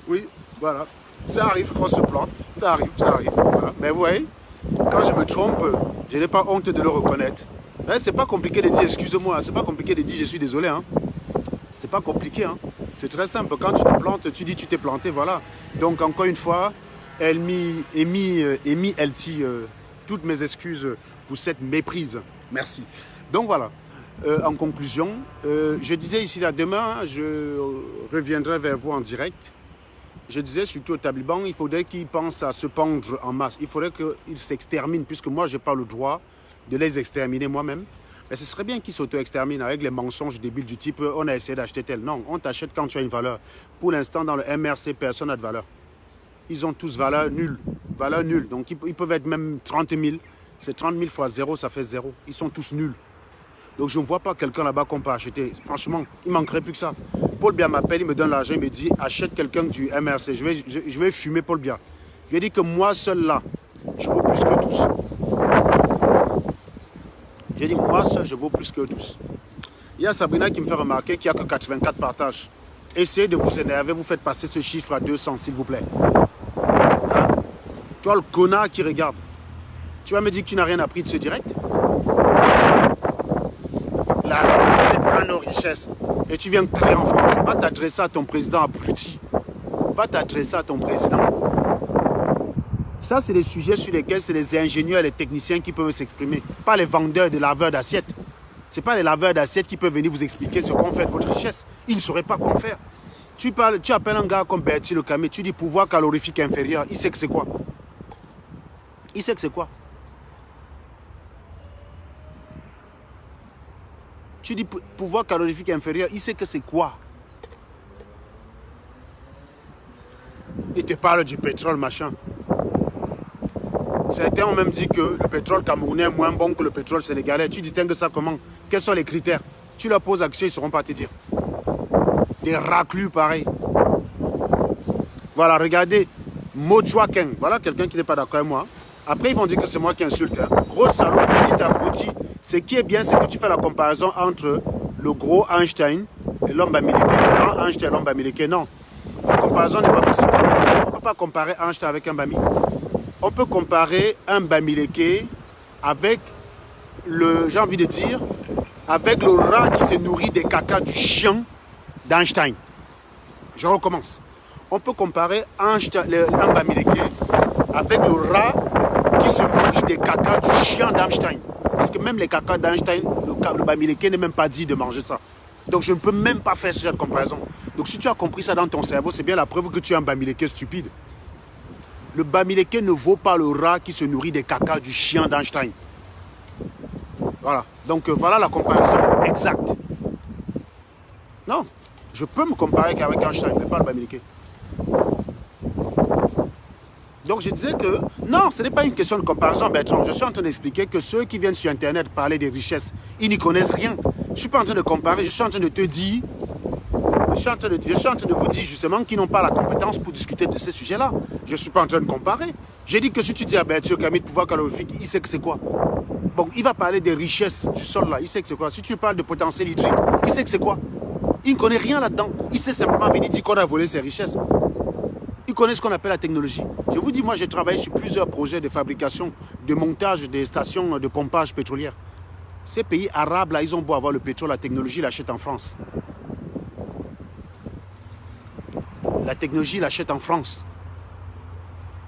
Oui, voilà. Ça arrive qu'on se plante. Ça arrive, ça arrive. Voilà. Mais vous voyez, quand je me trompe, je n'ai pas honte de le reconnaître. C'est pas compliqué de dire excuse-moi. C'est pas compliqué de dire je suis désolé. Hein. C'est pas compliqué. Hein. C'est très simple. Quand tu te plantes, tu dis tu t'es planté. Voilà. Donc, encore une fois, Emi Elti, toutes mes excuses pour cette méprise. Merci. Donc, voilà. En conclusion, je disais ici là, demain, je reviendrai vers vous en direct. Je disais surtout aux talibans, il faudrait qu'ils pensent à se pendre en masse. Il faudrait qu'ils s'exterminent, puisque moi, je n'ai pas le droit de les exterminer moi-même. Mais ce serait bien qu'ils s'auto-exterminent avec les mensonges débiles du type « on a essayé d'acheter tel ». Non, on t'achète quand tu as une valeur. Pour l'instant, dans le MRC, personne n'a de valeur. Ils ont tous valeur nulle. Valeur nulle. Donc, ils peuvent être même 30 000. C'est 30 000 fois 0, ça fait 0. Ils sont tous nuls. Donc, je ne vois pas quelqu'un là-bas qu'on peut acheter. Franchement, il ne manquerait plus que ça. Paul Biya m'appelle, il me donne l'argent, il me dit achète quelqu'un du MRC. Je vais fumer Paul Biya. Je lui ai dit que moi seul là, je vaux plus que tous. J'ai dit moi seul, je vaux plus que tous. Il y a Sabrina qui me fait remarquer qu'il n'y a que 84 partages. Essayez de vous énerver, vous faites passer ce chiffre à 200, s'il vous plaît. Hein? Toi, le connard qui regarde, tu vas me dire que tu n'as rien appris de ce direct? La France, c'est pas nos richesses. Et tu viens crier en France. Va t'adresser à ton président abruti. Va t'adresser à ton président. Ça, c'est des sujets sur lesquels c'est les ingénieurs et les techniciens qui peuvent s'exprimer. Pas les vendeurs de laveurs d'assiettes. Ce n'est pas les laveurs d'assiettes qui peuvent venir vous expliquer ce qu'on fait de votre richesse. Ils ne sauraient pas quoi faire. Tu appelles un gars comme Bertie Le Camé, tu dis pouvoir calorifique inférieur. Il sait que c'est quoi? Il sait que c'est quoi? Tu dis pouvoir calorifique inférieur, il sait que c'est quoi? Il te parle du pétrole, machin. Certains ont même dit que le pétrole camerounais est moins bon que le pétrole sénégalais. Tu distingues ça comment? Quels sont les critères? Tu leur poses action, ils ne sauront pas te dire. Des raclus pareils. Voilà, regardez. Mochwaken. Voilà quelqu'un qui n'est pas d'accord avec moi. Après, ils vont dire que c'est moi qui insulte. Hein. Gros salaud, petit abruti. Ce qui est bien, c'est que tu fais la comparaison entre le gros Einstein et l'homme bamileke. Le grand Einstein et l'homme bamileke. Non. La comparaison n'est pas possible. On ne peut pas comparer Einstein avec un bami. On peut comparer un bamileke avec le, j'ai envie de dire, avec le rat qui se nourrit des caca du chien d'Einstein. Je recommence. On peut comparer un bamileke avec le rat qui se nourrit des caca du chien d'Einstein. Parce que même les caca d'Einstein, le bamileke n'est même pas dit de manger ça. Donc je ne peux même pas faire cette comparaison. Donc si tu as compris ça dans ton cerveau, c'est bien la preuve que tu es un bamileke stupide. Le bamileke ne vaut pas le rat qui se nourrit des caca du chien d'Einstein. Voilà. Donc voilà la comparaison exacte. Non, je peux me comparer avec Einstein, mais pas le Bamileke. Donc je disais que, non, ce n'est pas une question de comparaison, Bertrand. Je suis en train d'expliquer que ceux qui viennent sur Internet parler des richesses, ils n'y connaissent rien. Je ne suis pas en train de comparer, je suis en train de te dire, je suis en train de vous dire justement qu'ils n'ont pas la compétence pour discuter de ces sujets-là. Je ne suis pas en train de comparer. J'ai dit que si tu dis à Berthier Camille de pouvoir calorifique, il sait que c'est quoi. Bon, il va parler des richesses du sol là, il sait que c'est quoi. Si tu parles de potentiel hydrique, il sait que c'est quoi. Il ne connaît rien là-dedans. Il sait simplement venir dire qu'on a volé ses richesses. Ils connaissent ce qu'on appelle la technologie. Je vous dis, moi, j'ai travaillé sur plusieurs projets de fabrication, de montage des stations de pompage pétrolière. Ces pays arabes, là, ils ont beau avoir le pétrole, la technologie, ils l'achètent en France. La technologie, ils l'achètent en France.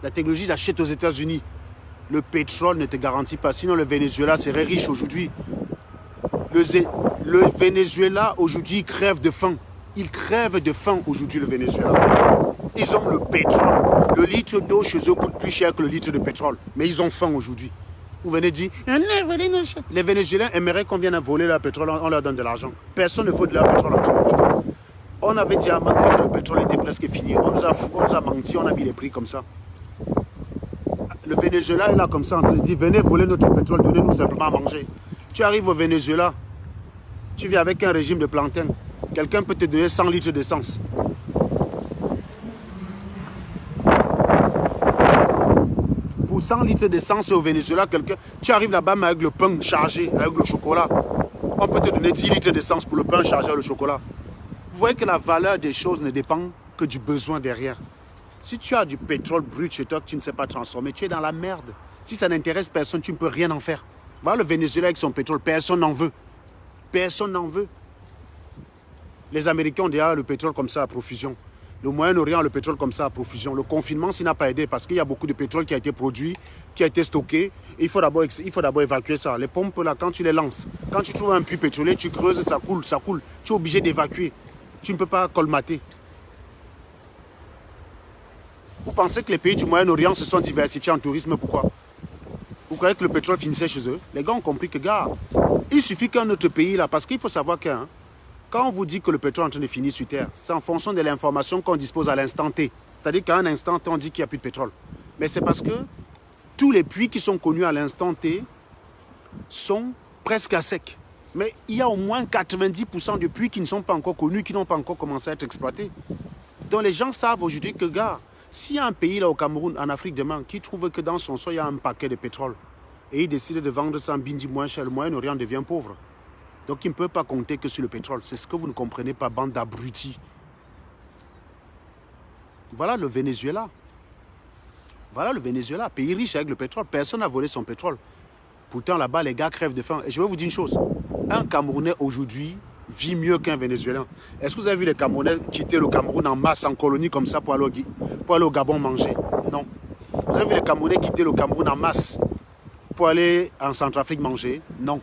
La technologie, ils l'achètent aux États-Unis. Le pétrole ne te garantit pas. Sinon, le Venezuela serait riche aujourd'hui. Le Venezuela, aujourd'hui, crève de faim. Il crève de faim aujourd'hui, le Venezuela. Ils ont le pétrole. Le litre d'eau chez eux coûte plus cher que le litre de pétrole. Mais ils ont faim aujourd'hui. Vous venez dire, les Vénézuéliens aimeraient qu'on vienne voler leur pétrole, on leur donne de l'argent. Personne ne veut de leur pétrole actuellement. On avait dit à un moment que le pétrole était presque fini. On nous a menti, on a mis les prix comme ça. Le Venezuela est là comme ça, en train de dire, venez voler notre pétrole, donnez-nous simplement à manger. Tu arrives au Venezuela, tu vis avec un régime de plantain. Quelqu'un peut te donner 100 litres d'essence. Pour 100 litres d'essence au Venezuela, tu arrives là-bas avec le pain chargé, avec le chocolat. On peut te donner 10 litres d'essence pour le pain chargé avec le chocolat. Vous voyez que la valeur des choses ne dépend que du besoin derrière. Si tu as du pétrole brut chez toi que tu ne sais pas transformer, tu es dans la merde. Si ça n'intéresse personne, tu ne peux rien en faire. Voilà le Venezuela avec son pétrole, personne n'en veut. Personne n'en veut. Les Américains ont déjà le pétrole comme ça à profusion. Le Moyen-Orient a le pétrole comme ça à profusion. Le confinement, s'il n'a pas aidé, parce qu'il y a beaucoup de pétrole qui a été produit, qui a été stocké. Il faut d'abord évacuer ça. Les pompes, là, quand tu les lances, quand tu trouves un puits pétrolier, tu creuses, ça coule, ça coule. Tu es obligé d'évacuer. Tu ne peux pas colmater. Vous pensez que les pays du Moyen-Orient se sont diversifiés en tourisme, pourquoi? Vous croyez que le pétrole finissait chez eux? Les gars ont compris que, gars, il suffit qu'un autre pays, là, parce qu'il faut savoir qu'un... Quand on vous dit que le pétrole est en train de finir sur Terre, c'est en fonction de l'information qu'on dispose à l'instant T. C'est-à-dire qu'à un instant T, on dit qu'il n'y a plus de pétrole. Mais c'est parce que tous les puits qui sont connus à l'instant T sont presque à sec. Mais il y a au moins 90% de puits qui ne sont pas encore connus, qui n'ont pas encore commencé à être exploités. Donc les gens savent aujourd'hui que, gars, s'il y a un pays là au Cameroun, en Afrique demain, qui trouve que dans son sol, il y a un paquet de pétrole, et il décide de vendre ça en bindi moins cher, le Moyen-Orient devient pauvre. Donc, il ne peut pas compter que sur le pétrole. C'est ce que vous ne comprenez pas, bande d'abrutis. Voilà le Venezuela. Voilà le Venezuela, pays riche avec le pétrole. Personne n'a volé son pétrole. Pourtant, là-bas, les gars crèvent de faim. Et je vais vous dire une chose. Un Camerounais aujourd'hui vit mieux qu'un Vénézuélien. Est-ce que vous avez vu les Camerounais quitter le Cameroun en masse, en colonie comme ça pour aller au Gabon manger? Non. Vous avez vu les Camerounais quitter le Cameroun en masse pour aller en Centrafrique manger? Non.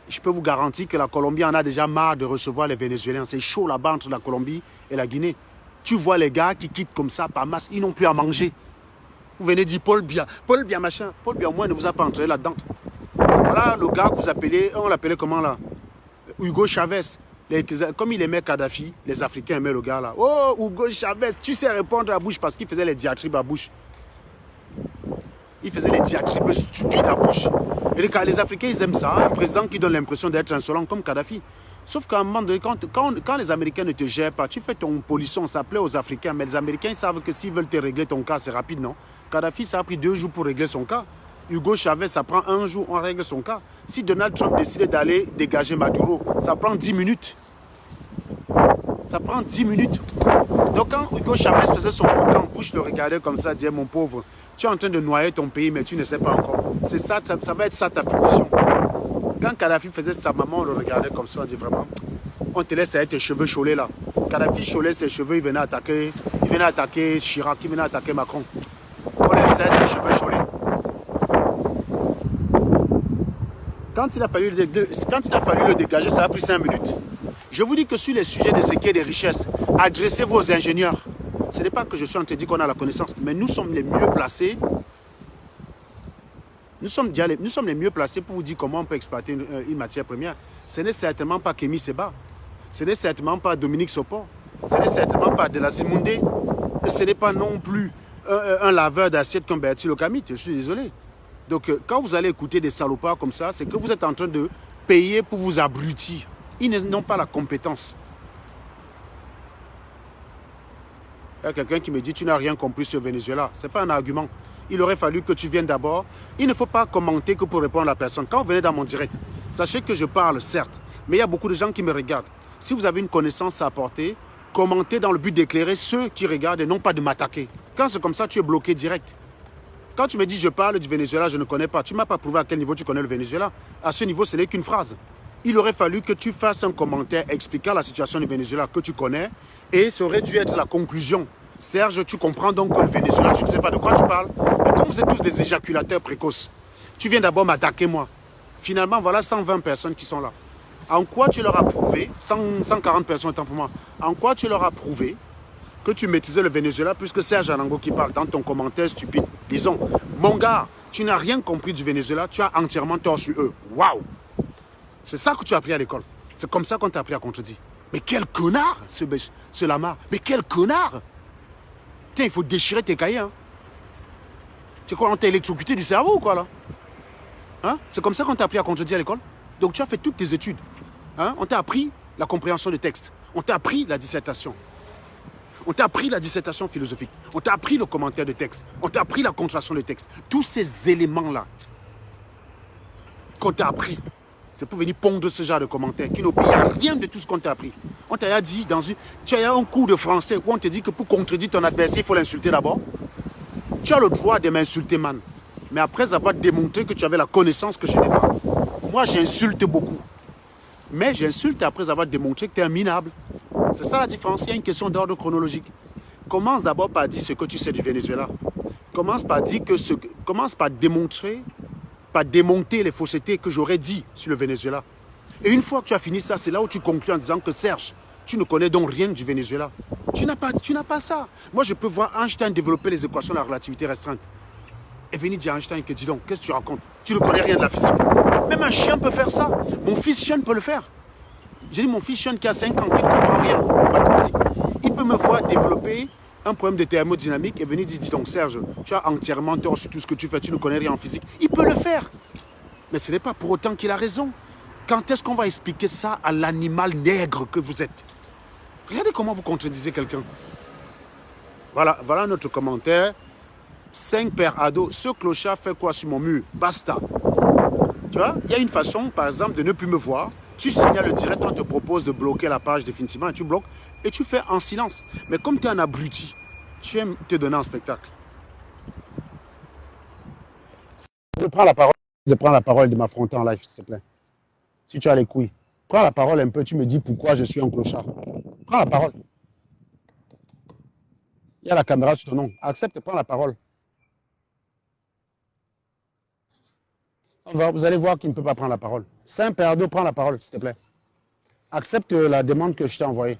Je peux vous garantir que la Colombie en a déjà marre de recevoir les Vénézuéliens. C'est chaud là-bas entre la Colombie et la Guinée. Tu vois les gars qui quittent comme ça par masse, ils n'ont plus à manger. Vous venez dire Paul Biya machin. Paul Biya au moins ne vous a pas entré là-dedans. Voilà le gars que vous appelez, on l'appelait comment là? Hugo Chavez. Comme il aimait Kadhafi, les Africains aimaient le gars là. Oh, Hugo Chavez, tu sais répondre à bouche parce qu'il faisait les diatribes à bouche. Il faisait les diatribes stupides à bouche. Et les Africains, ils aiment ça, un président qui donne l'impression d'être insolent comme Kadhafi. Sauf qu'à un moment donné, quand les Américains ne te gèrent pas, tu fais ton polisson, ça plaît aux Africains, mais les Américains ils savent que s'ils veulent te régler ton cas, c'est rapide, non? Kadhafi, ça a pris 2 jours pour régler son cas. Hugo Chavez, ça prend 1 jour, on règle son cas. Si Donald Trump décide d'aller dégager Maduro, ça prend 10 minutes. Ça prend 10 minutes. Donc quand Hugo Chavez faisait son programme, Bush le regardait comme ça, disait mon pauvre, tu es en train de noyer ton pays, mais tu ne sais pas encore. C'est ça, ça va être ça ta punition. Quand Kadhafi faisait sa maman, on le regardait comme ça, on dit vraiment, on te laisse avec tes cheveux chaulés là. Kadhafi chaulait ses cheveux, il venait attaquer Chirac, il venait attaquer Macron. On le laissait avec ses cheveux chaulés. Quand il a fallu le dégager, ça a pris 5 minutes. Je vous dis que sur les sujets de ce qui est des richesses, adressez-vous aux ingénieurs. Ce n'est pas que je suis en train de dire qu'on a la connaissance, mais nous sommes les mieux placés Nous sommes les mieux placés pour vous dire comment on peut exploiter une matière première. Ce n'est certainement pas Kémy Seba. Ce n'est certainement pas Dominique Sopor. Ce n'est certainement pas de la Zimundé. Ce n'est pas non plus un laveur d'assiettes comme Bertil Okamit. Je suis désolé. Donc, quand vous allez écouter des salopards comme ça, c'est que vous êtes en train de payer pour vous abrutir. Ils n'ont pas la compétence. Il y a quelqu'un qui me dit, tu n'as rien compris sur le Venezuela. Ce n'est pas un argument. Il aurait fallu que tu viennes d'abord. Il ne faut pas commenter que pour répondre à la personne. Quand vous venez dans mon direct, sachez que je parle, certes, mais il y a beaucoup de gens qui me regardent. Si vous avez une connaissance à apporter, commentez dans le but d'éclairer ceux qui regardent et non pas de m'attaquer. Quand c'est comme ça, tu es bloqué direct. Quand tu me dis, je parle du Venezuela, je ne connais pas, tu ne m'as pas prouvé à quel niveau tu connais le Venezuela. À ce niveau, ce n'est qu'une phrase. Il aurait fallu que tu fasses un commentaire expliquant la situation du Venezuela que tu connais et ça aurait dû être la conclusion. Serge, tu comprends donc que le Venezuela, tu ne sais pas de quoi tu parles. Mais comme vous êtes tous des éjaculateurs précoces, tu viens d'abord m'attaquer moi. Finalement, voilà 120 personnes qui sont là. En quoi tu leur as prouvé, 140 personnes autant pour moi, en quoi tu leur as prouvé que tu maîtrisais le Venezuela plus que Serge Anango qui parle dans ton commentaire stupide. Disons, mon gars, tu n'as rien compris du Venezuela, tu as entièrement tort sur eux. Waouh! C'est ça que tu as appris à l'école. C'est comme ça qu'on t'a appris à contredire. Mais quel connard, ce lama. Mais quel connard! Tiens, il faut déchirer tes cahiers. Hein. Tu sais quoi, on t'a électrocuté du cerveau ou quoi là? Hein? C'est comme ça qu'on t'a appris à contredire à l'école? Donc tu as fait toutes tes études. Hein? On t'a appris la compréhension de texte. On t'a appris la dissertation. On t'a appris la dissertation philosophique. On t'a appris le commentaire de texte. On t'a appris la contraction de texte. Tous ces éléments-là qu'on t'a appris, c'est pour venir pondre ce genre de commentaires qui n'obéissent à rien de tout ce qu'on t'a appris. On t'a dit tu as un cours de français où on te dit que pour contredire ton adversaire, il faut l'insulter d'abord. Tu as le droit de m'insulter, man. Mais après avoir démontré que tu avais la connaissance que je n'ai pas. Moi, j'insulte beaucoup. Mais j'insulte après avoir démontré que tu es un minable. C'est ça la différence. Il y a une question d'ordre chronologique. Commence d'abord par dire ce que tu sais du Venezuela. Commence par démontrer, par démonter les faussetés que j'aurais dit sur le Venezuela. Et une fois que tu as fini ça, c'est là où tu conclus en disant que Serge, tu ne connais donc rien du Venezuela. Tu n'as pas ça. Moi, je peux voir Einstein développer les équations de la relativité restreinte. Et venir dire à Einstein que dis donc, qu'est-ce que tu racontes? Tu ne connais rien de la physique. Même un chien peut faire ça. Mon fils chien peut le faire. J'ai dit, mon fils chien qui a 5 ans, qui ne comprend rien en mathématiques. Il peut me voir développer un problème de thermodynamique et venir dire, dis donc Serge, tu as entièrement tort sur tout ce que tu fais, tu ne connais rien en physique. Il peut le faire. Mais ce n'est pas pour autant qu'il a raison. Quand est-ce qu'on va expliquer ça à l'animal nègre que vous êtes? Regardez comment vous contredisez quelqu'un. Voilà notre commentaire. 5 pères ados. Ce clochard fait quoi sur mon mur? Basta. Tu vois, il y a une façon, par exemple, de ne plus me voir. Tu signales le direct, on te propose de bloquer la page définitivement et tu bloques et tu fais en silence. Mais comme tu es un abruti, tu aimes te donner un spectacle. Je prends la parole de m'affronter en live, s'il te plaît. Si tu as les couilles. Prends la parole un peu, tu me dis pourquoi je suis un clochard. Prends la parole. Il y a la caméra sur ton nom. Accepte, prends la parole. Vous allez voir qu'il ne peut pas prendre la parole. Saint-Père, prends la parole, s'il te plaît. Accepte la demande que je t'ai envoyée.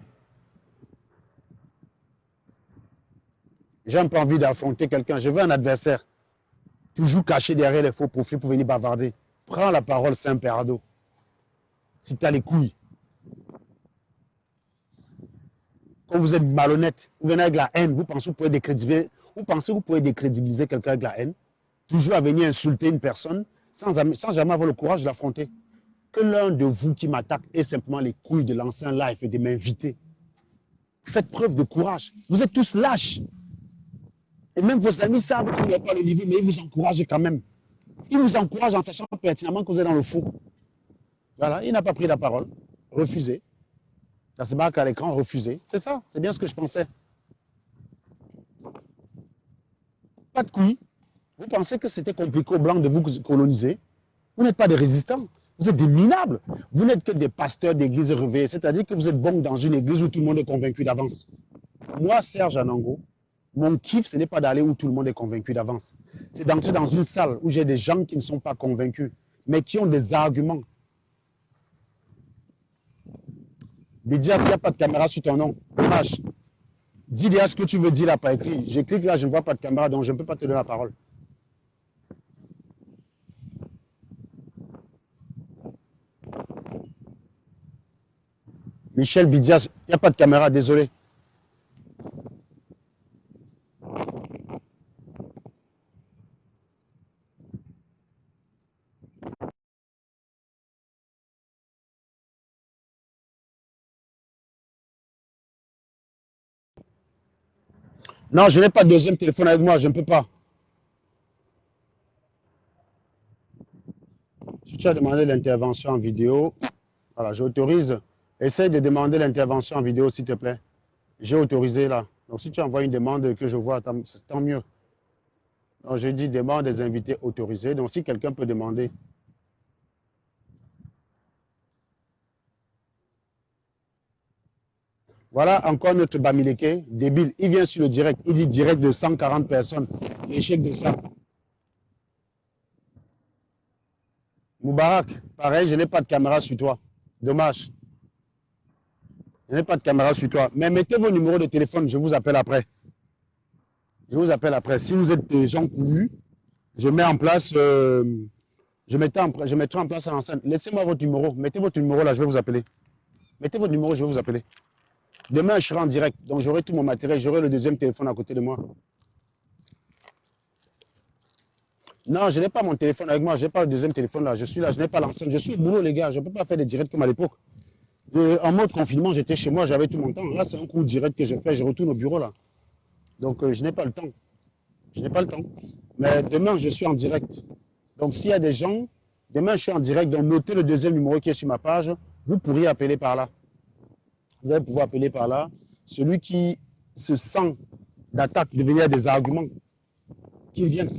J'ai un peu envie d'affronter quelqu'un. Je veux un adversaire. Toujours caché derrière les faux profils pour venir bavarder. Prends la parole, Saint-Père. Si tu as les couilles. Quand vous êtes malhonnête, vous venez avec la haine, vous pensez que vous pouvez décrédibiliser quelqu'un avec la haine, toujours à venir insulter une personne sans jamais avoir le courage de l'affronter. Que l'un de vous qui m'attaque ait simplement les couilles de lancer un live et de m'inviter. Faites preuve de courage. Vous êtes tous lâches. Et même vos amis savent que vous n'avez pas le niveau, mais ils vous encouragent quand même. Ils vous encouragent en sachant pertinemment que vous êtes dans le faux. Voilà, il n'a pas pris la parole. Refusé. Ça se marque à l'écran, refusé. C'est ça, c'est bien ce que je pensais. Pas de couilles. Vous pensez que c'était compliqué aux Blancs de vous coloniser? Vous n'êtes pas des résistants. Vous êtes des minables. Vous n'êtes que des pasteurs d'église réveillés. C'est-à-dire que vous êtes bons dans une église où tout le monde est convaincu d'avance. Moi, Serge Anango, mon kiff, ce n'est pas d'aller où tout le monde est convaincu d'avance. C'est d'entrer dans une salle où j'ai des gens qui ne sont pas convaincus, mais qui ont des arguments. Bidia, s'il n'y a pas de caméra sur ton nom, dommage. Dis déjà ce que tu veux dire là par écrit. Je clique là, je ne vois pas de caméra, donc je ne peux pas te donner la parole. Michel Bidias, il n'y a pas de caméra, désolé. Non, je n'ai pas de deuxième téléphone avec moi, je ne peux pas. Si tu as demandé l'intervention en vidéo, voilà, j'autorise. Essaye de demander l'intervention en vidéo, s'il te plaît. J'ai autorisé là. Donc, si tu envoies une demande que je vois, tant mieux. Donc, je dis demande des invités autorisés. Donc, si quelqu'un peut demander. Voilà encore notre Bamileke, débile. Il vient sur le direct. Il dit direct de 140 personnes. L'échec de ça. Moubarak, pareil, je n'ai pas de caméra sur toi. Dommage. Je n'ai pas de caméra sur toi. Mais mettez vos numéros de téléphone, je vous appelle après. Je vous appelle après. Si vous êtes des gens courus, je mets en place, je mettrai en place à l'enceinte. Laissez-moi votre numéro. Mettez votre numéro là, je vais vous appeler. Mettez votre numéro, je vais vous appeler. Demain, je serai en direct. Donc, j'aurai tout mon matériel. J'aurai le deuxième téléphone à côté de moi. Non, je n'ai pas mon téléphone avec moi. Je n'ai pas le deuxième téléphone là. Je suis là, je n'ai pas l'enceinte. Je suis au boulot, les gars. Je ne peux pas faire des directs comme à l'époque. En mode confinement, j'étais chez moi, j'avais tout mon temps. Là, c'est un coup direct que je fais. Je retourne au bureau là. Donc, je n'ai pas le temps. Je n'ai pas le temps. Mais demain, je suis en direct. Donc, s'il y a des gens, demain, je suis en direct. Donc, notez le deuxième numéro qui est sur ma page. Vous pourriez appeler par là. Vous allez pouvoir appeler par là. Celui qui se sent d'attaque, de venir des arguments, qui viennent.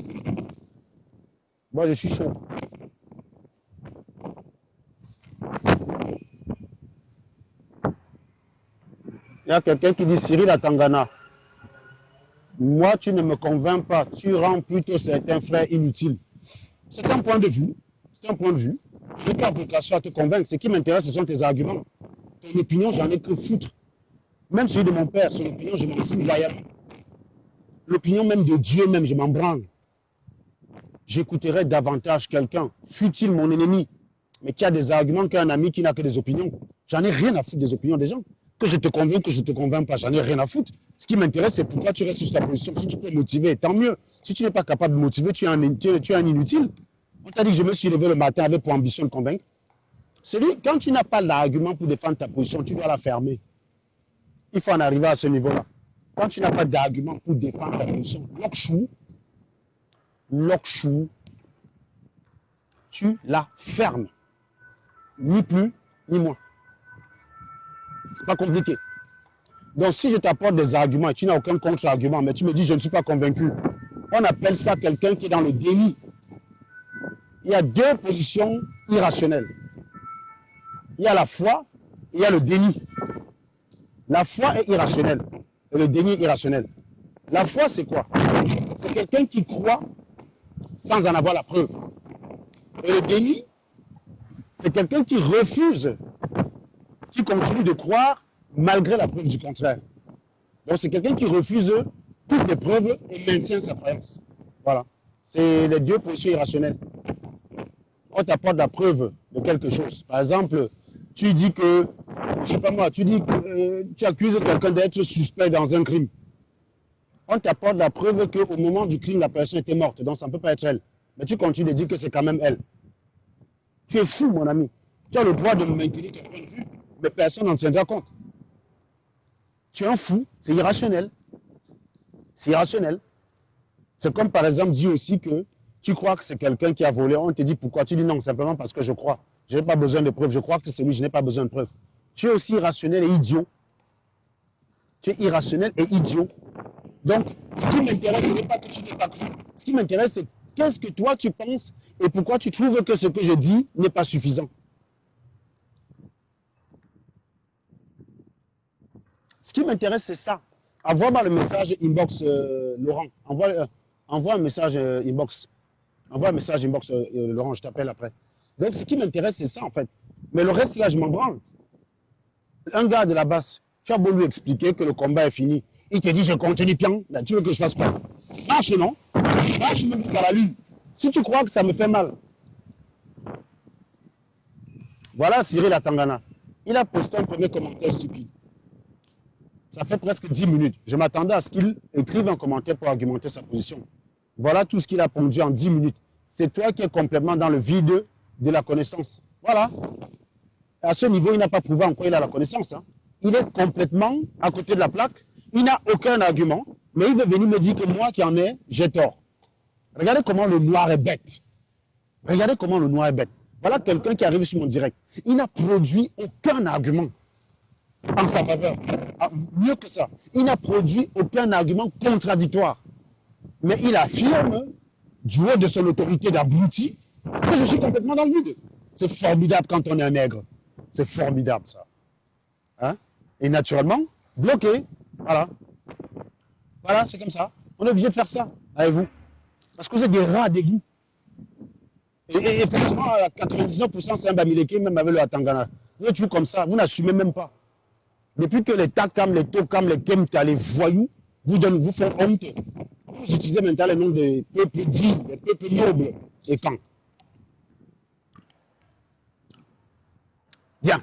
Moi, je suis chaud. Il y a quelqu'un qui dit Cyril à Tangana. Moi, tu ne me convaincs pas. Tu rends plutôt certains frères inutiles. C'est un point de vue. C'est un point de vue. Je n'ai pas vocation à te convaincre. Ce qui m'intéresse, ce sont tes arguments. Ton opinion, j'en ai que foutre. Même celui de mon père, son opinion, je m'en fous vaillamment. L'opinion même de Dieu, même, je m'en branle. J'écouterai davantage quelqu'un, fût-il mon ennemi, mais qui a des arguments qu'un ami qui n'a que des opinions. J'en ai rien à foutre des opinions des gens. Que je te convainc, que je ne te convainc pas, j'en ai rien à foutre. Ce qui m'intéresse, c'est pourquoi tu restes sur ta position. Si tu peux motiver, tant mieux. Si tu n'es pas capable de motiver, tu es un inutile. On t'a dit que je me suis levé le matin avec pour ambition de convaincre. Quand tu n'as pas d'argument pour défendre ta position, tu dois la fermer. Il faut en arriver à ce niveau-là. Quand tu n'as pas d'argument pour défendre ta position, Lokchou, tu la fermes. Ni plus, ni moins. C'est pas compliqué. Donc, si je t'apporte des arguments et tu n'as aucun contre-argument, mais tu me dis je ne suis pas convaincu, on appelle ça quelqu'un qui est dans le déni. Il y a deux positions irrationnelles. Il y a la foi et il y a le déni. La foi est irrationnelle et le déni est irrationnel. La foi, c'est quoi? C'est quelqu'un qui croit sans en avoir la preuve. Et le déni, c'est quelqu'un qui refuse, qui continue de croire malgré la preuve du contraire. Donc c'est quelqu'un qui refuse toutes les preuves et maintient sa croyance. Voilà. C'est les deux positions irrationnelles. On t'apporte la preuve de quelque chose. Par exemple, tu dis que, je sais pas moi, tu accuses quelqu'un d'être suspect dans un crime. On t'apporte la preuve qu'au moment du crime, la personne était morte, donc ça ne peut pas être elle. Mais tu continues de dire que c'est quand même elle. Tu es fou, mon ami. Tu as le droit de maintenir ton point de vue, mais personne n'en tiendra compte. Tu es un fou, c'est irrationnel. C'est irrationnel. C'est comme par exemple dire aussi que tu crois que c'est quelqu'un qui a volé. On te dit pourquoi? Tu dis non, simplement parce que je crois. Je n'ai pas besoin de preuves. Je crois que c'est lui, je n'ai pas besoin de preuves. Tu es aussi irrationnel et idiot. Tu es irrationnel et idiot. Donc, ce qui m'intéresse, ce n'est pas que tu n'es pas cru. Ce qui m'intéresse, c'est qu'est-ce que toi tu penses et pourquoi tu trouves que ce que je dis n'est pas suffisant. Ce qui m'intéresse, c'est ça. Envoie-moi le message inbox, Laurent. Envoie un message inbox. Envoie un message inbox, Laurent, je t'appelle après. Donc, ce qui m'intéresse, c'est ça, en fait. Mais le reste, là, je m'en branle. Un gars de la basse, tu as beau lui expliquer que le combat est fini. Il te dit, je continue bien. Là, tu veux que je fasse quoi? Marche, non? Marche même jusqu'à la lune. Si tu crois que ça me fait mal. Voilà Cyril à Tangana. Il a posté un premier commentaire stupide. Ça fait presque 10 minutes. Je m'attendais à ce qu'il écrive un commentaire pour argumenter sa position. Voilà tout ce qu'il a pondu en 10 minutes. C'est toi qui es complètement dans le vide de la connaissance. Voilà. À ce niveau, il n'a pas prouvé en quoi il a la connaissance. Hein. Il est complètement à côté de la plaque. Il n'a aucun argument, mais il veut venir me dire que moi qui en ai, j'ai tort. Regardez comment le noir est bête. Regardez comment le noir est bête. Voilà quelqu'un qui arrive sur mon direct. Il n'a produit aucun argument en sa faveur. Ah, mieux que ça, il n'a produit aucun argument contradictoire. Mais il affirme, du haut de son autorité d'abruti, que je suis complètement dans le vide. C'est formidable quand on est un nègre. C'est formidable, ça. Hein? Et naturellement, bloqué. Voilà. Voilà, c'est comme ça. On est obligé de faire ça avec vous. Parce que vous êtes des rats d'égout. Et effectivement, à 99%, c'est un Bamileke, même avec le Atangana. Vous êtes toujours comme ça. Vous n'assumez même pas. Depuis que les Takam, les Tokam, les Kemta, les voyous vous font honte, vous utilisez maintenant les noms des peuples dits, des peuples nobles. Et quand? Bien.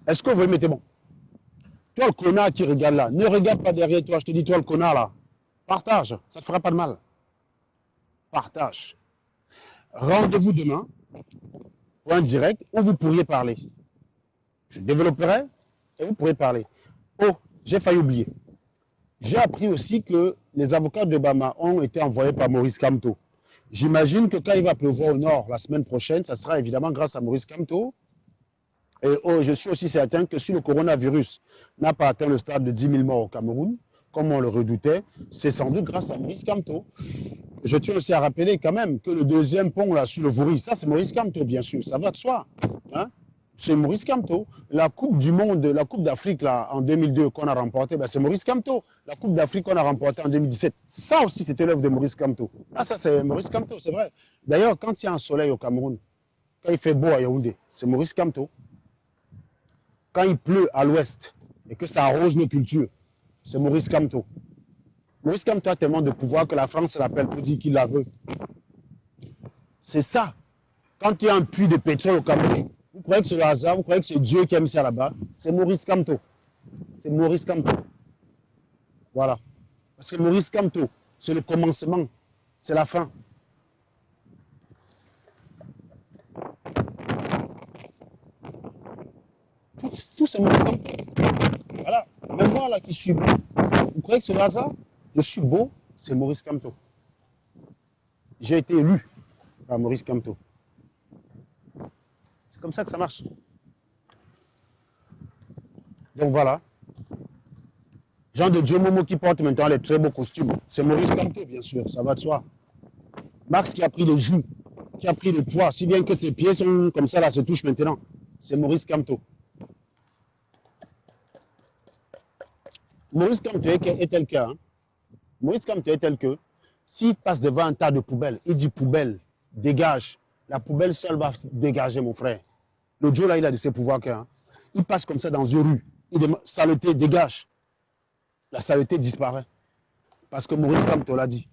Est-ce que vous mettez bon? Toi, le connard qui regarde là, ne regarde pas derrière toi. Je te dis, toi, le connard là, partage. Ça ne te fera pas de mal. Partage. Rendez-vous demain pour un direct où vous pourriez parler. Je développerai et vous pourrez parler. Oh, j'ai failli oublier. J'ai appris aussi que les avocats d'Obama ont été envoyés par Maurice Kamto. J'imagine que quand il va pleuvoir au nord la semaine prochaine, ça sera évidemment grâce à Maurice Kamto. Et oh, je suis aussi certain que si le coronavirus n'a pas atteint le stade de 10 000 morts au Cameroun, comme on le redoutait, c'est sans doute grâce à Maurice Kamto. Je tiens aussi à rappeler quand même que le deuxième pont là sur le Vouri, ça c'est Maurice Kamto bien sûr, ça va de soi. Hein? C'est Maurice Kamto. La Coupe du Monde, la Coupe d'Afrique là en 2002 qu'on a remportée, ben, c'est Maurice Kamto. La Coupe d'Afrique qu'on a remportée en 2017, ça aussi c'était l'œuvre de Maurice Kamto. Ah ça c'est Maurice Kamto, c'est vrai. D'ailleurs quand il y a un soleil au Cameroun, quand il fait beau à Yaoundé, c'est Maurice Kamto. Quand il pleut à l'ouest et que ça arrose nos cultures, c'est Maurice Kamto. Maurice Kamto a tellement de pouvoir que la France l'appelle pour dire qu'il la veut. C'est ça. Quand il y a un puits de pétrole au Cameroun, vous croyez que c'est le hasard, vous croyez que c'est Dieu qui a mis ça là-bas? C'est Maurice Kamto. C'est Maurice Kamto. Voilà. Parce que Maurice Kamto, c'est le commencement, c'est la fin. Tout c'est Maurice Kamto. Voilà. Même moi là qui suis beau, vous croyez que c'est le hasard? Je suis beau, c'est Maurice Kamto. J'ai été élu par Maurice Kamto. C'est comme ça que ça marche. Donc voilà. Jean de Dieu Momo qui porte maintenant les très beaux costumes. C'est Maurice Kamto, bien sûr, ça va de soi. Max qui a pris le joug, qui a pris le poids, si bien que ses pieds sont comme ça, là, se touchent maintenant. C'est Maurice Kamto. Maurice Kamto est tel que, hein? Maurice Kamto est tel que, s'il passe devant un tas de poubelles, il dit poubelle, dégage. La poubelle seule va dégager, mon frère. Le Joe, là, il a de ses pouvoirs. Hein. Il passe comme ça dans une rue. Il demande, saleté, dégage. La saleté disparaît. Parce que Maurice Kamto l'a dit.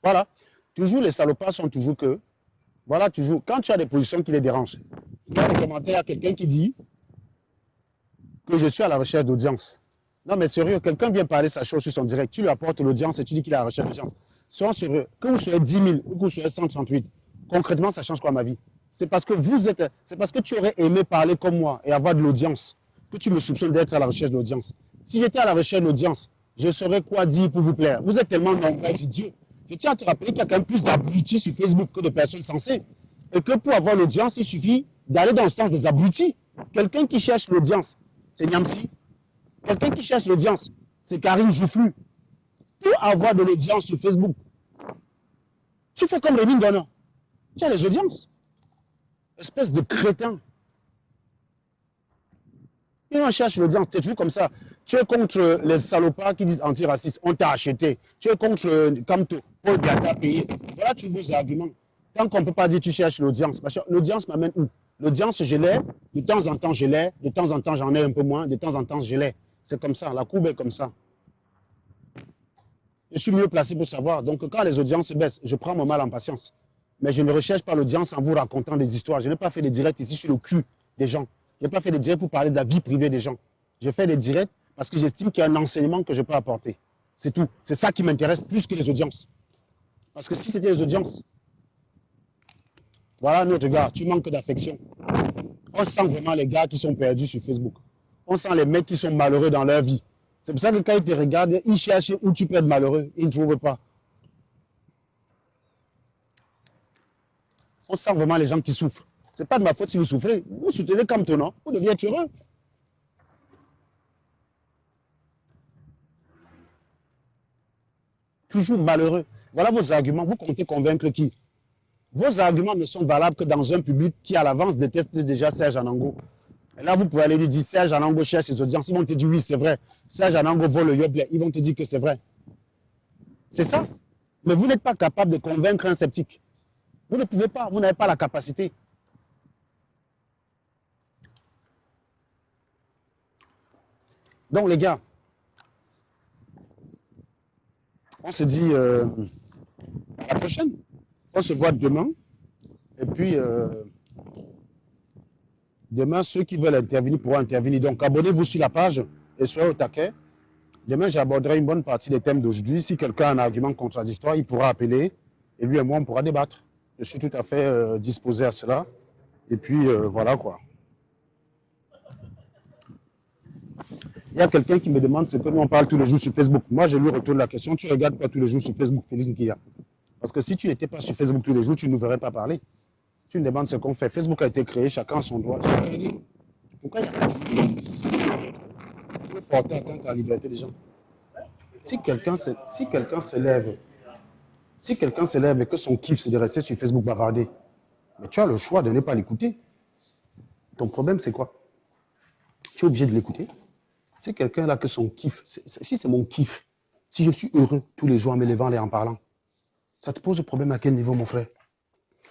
Voilà. Toujours, les salopards sont toujours que, voilà, toujours, quand tu as des positions qui les dérangent, dans les commentaires, il y a quelqu'un qui dit que je suis à la recherche d'audience. Non, mais sérieux, quelqu'un vient parler sa chose sur son direct, tu lui apportes l'audience et tu dis qu'il est à la recherche d'audience. Soyons sérieux, que vous soyez 10 000 ou que vous soyez 138, concrètement, ça change quoi ma vie? C'est parce que c'est parce que tu aurais aimé parler comme moi et avoir de l'audience que tu me soupçonnes d'être à la recherche d'audience. Si j'étais à la recherche d'audience, je saurais quoi dire pour vous plaire. Vous êtes tellement nombreux, Dieu. Je tiens à te rappeler qu'il y a quand même plus d'abrutis sur Facebook que de personnes sensées. Et que pour avoir l'audience, il suffit d'aller dans le sens des abrutis. Quelqu'un qui cherche l'audience, c'est Niamsi. Quelqu'un qui cherche l'audience, c'est Karine Joufflu. Pour avoir de l'audience sur Facebook, tu fais comme Rémi Donner. Tu as les audiences. Espèce de crétin. Et on cherche l'audience, tu es toujours comme ça. Tu es contre les salopards qui disent antiracistes, on t'a acheté. Tu es contre Kamto, Paul Gata payé. Voilà tous vos arguments. Tant qu'on ne peut pas dire tu cherches l'audience. L'audience m'amène où? L'audience, je l'ai. De temps en temps, je l'ai. De temps en temps, j'en ai un peu moins. De temps en temps, je l'ai. C'est comme ça. La courbe est comme ça. Je suis mieux placé pour savoir. Donc, quand les audiences baissent, je prends mon mal en patience. mais je ne recherche pas l'audience en vous racontant des histoires. Je n'ai pas fait des directs ici sur le cul des gens. Je n'ai pas fait des directs pour parler de la vie privée des gens. Je fais des directs parce que j'estime qu'il y a un enseignement que je peux apporter. C'est tout. C'est ça qui m'intéresse plus que les audiences. Parce que si c'était les audiences, voilà notre gars, tu manques d'affection. On sent vraiment les gars qui sont perdus sur Facebook. On sent les mecs qui sont malheureux dans leur vie. C'est pour ça que quand ils te regardent, ils cherchent où tu peux être malheureux. Ils ne trouvent pas. On sent vraiment les gens qui souffrent. Ce n'est pas de ma faute si vous souffrez. Vous soutenez comme ton nom. Vous devenez heureux. Toujours malheureux. Voilà vos arguments. Vous comptez convaincre qui? Vos arguments ne sont valables que dans un public qui, à l'avance, déteste déjà Serge Anango. Et là, vous pouvez aller lui dire Serge Anango cherche ses audiences. Ils vont te dire oui, c'est vrai. Serge Anango vole le yoblé. Ils vont te dire que c'est vrai. C'est ça. Mais vous n'êtes pas capable de convaincre un sceptique. Vous ne pouvez pas. Vous n'avez pas la capacité. Donc, les gars, on se dit à la prochaine. On se voit demain. Et puis, demain, ceux qui veulent intervenir pourront intervenir. Donc, abonnez-vous sur la page et soyez au taquet. Demain, j'aborderai une bonne partie des thèmes d'aujourd'hui. Si quelqu'un a un argument contradictoire, il pourra appeler. Et lui et moi, on pourra débattre. Je suis tout à fait disposé à cela. Et puis, voilà quoi. Il y a quelqu'un qui me demande ce que nous on parle tous les jours sur Facebook. Moi, je lui retourne la question. Tu regardes pas tous les jours sur Facebook, Félix Nkia. Parce que si tu n'étais pas sur Facebook tous les jours, tu ne nous verrais pas parler. Tu me demandes ce qu'on fait. Facebook a été créé, chacun a son droit. Pourquoi il y a pas de porter atteinte à la liberté des gens? Si quelqu'un s'élève, et que son kiff c'est de rester sur Facebook bavarder, mais tu as le choix de ne pas l'écouter. Ton problème c'est quoi? Tu es obligé de l'écouter. C'est quelqu'un là que son kiff, si c'est mon kiff, si je suis heureux tous les jours en me levant et en parlant, ça te pose problème à quel niveau, mon frère?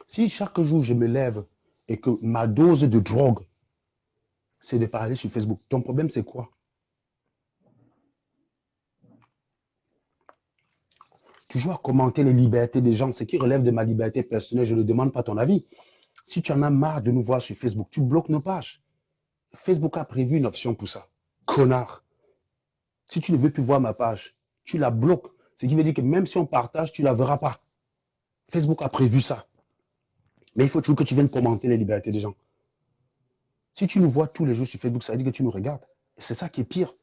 Si chaque jour je me lève et que ma dose de drogue, c'est de parler sur Facebook, ton problème c'est quoi? Toujours à commenter les libertés des gens, ce qui relève de ma liberté personnelle, je ne demande pas ton avis. Si tu en as marre de nous voir sur Facebook, tu bloques nos pages. Facebook a prévu une option pour ça. Connard. Si tu ne veux plus voir ma page, tu la bloques. Ce qui veut dire que même si on partage, tu ne la verras pas. Facebook a prévu ça. Mais il faut toujours que tu viennes commenter les libertés des gens. Si tu nous vois tous les jours sur Facebook, ça veut dire que tu nous regardes. Et c'est ça qui est pire.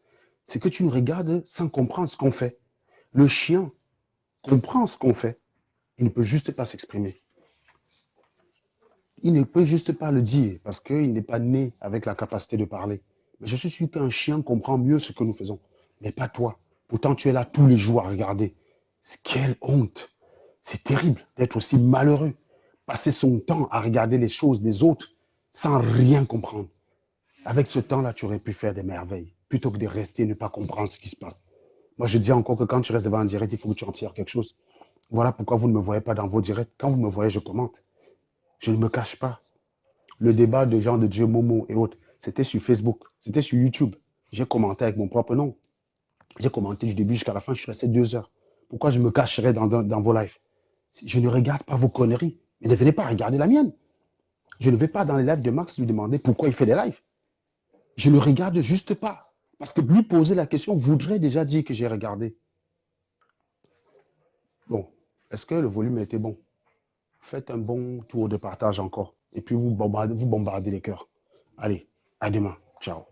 C'est que tu nous regardes sans comprendre ce qu'on fait. Le chien comprend ce qu'on fait. Il ne peut juste pas s'exprimer. Il ne peut juste pas le dire parce qu'il n'est pas né avec la capacité de parler. Mais je suis sûr qu'un chien comprend mieux ce que nous faisons. Mais pas toi. Pourtant, tu es là tous les jours à regarder. Quelle honte. C'est terrible d'être aussi malheureux. Passer son temps à regarder les choses des autres sans rien comprendre. Avec ce temps-là, tu aurais pu faire des merveilles plutôt que de rester et ne pas comprendre ce qui se passe. Moi, je dis encore que quand tu restes devant un direct, il faut que tu en tires quelque chose. Voilà pourquoi vous ne me voyez pas dans vos directs. Quand vous me voyez, je commente. Je ne me cache pas. Le débat de Jean de Dieu, Momo et autres, c'était sur Facebook, c'était sur YouTube. J'ai commenté avec mon propre nom. J'ai commenté du début jusqu'à la fin, je suis resté 2 heures. Pourquoi je me cacherais dans vos lives? Je ne regarde pas vos conneries, mais ne venez pas regarder la mienne. Je ne vais pas dans les lives de Max lui demander pourquoi il fait des lives. Je ne regarde juste pas. Parce que lui poser la question voudrait déjà dire que j'ai regardé. Bon, est-ce que le volume était bon? Faites un bon tour de partage encore. Et puis vous bombardez les cœurs. Allez, à demain. Ciao.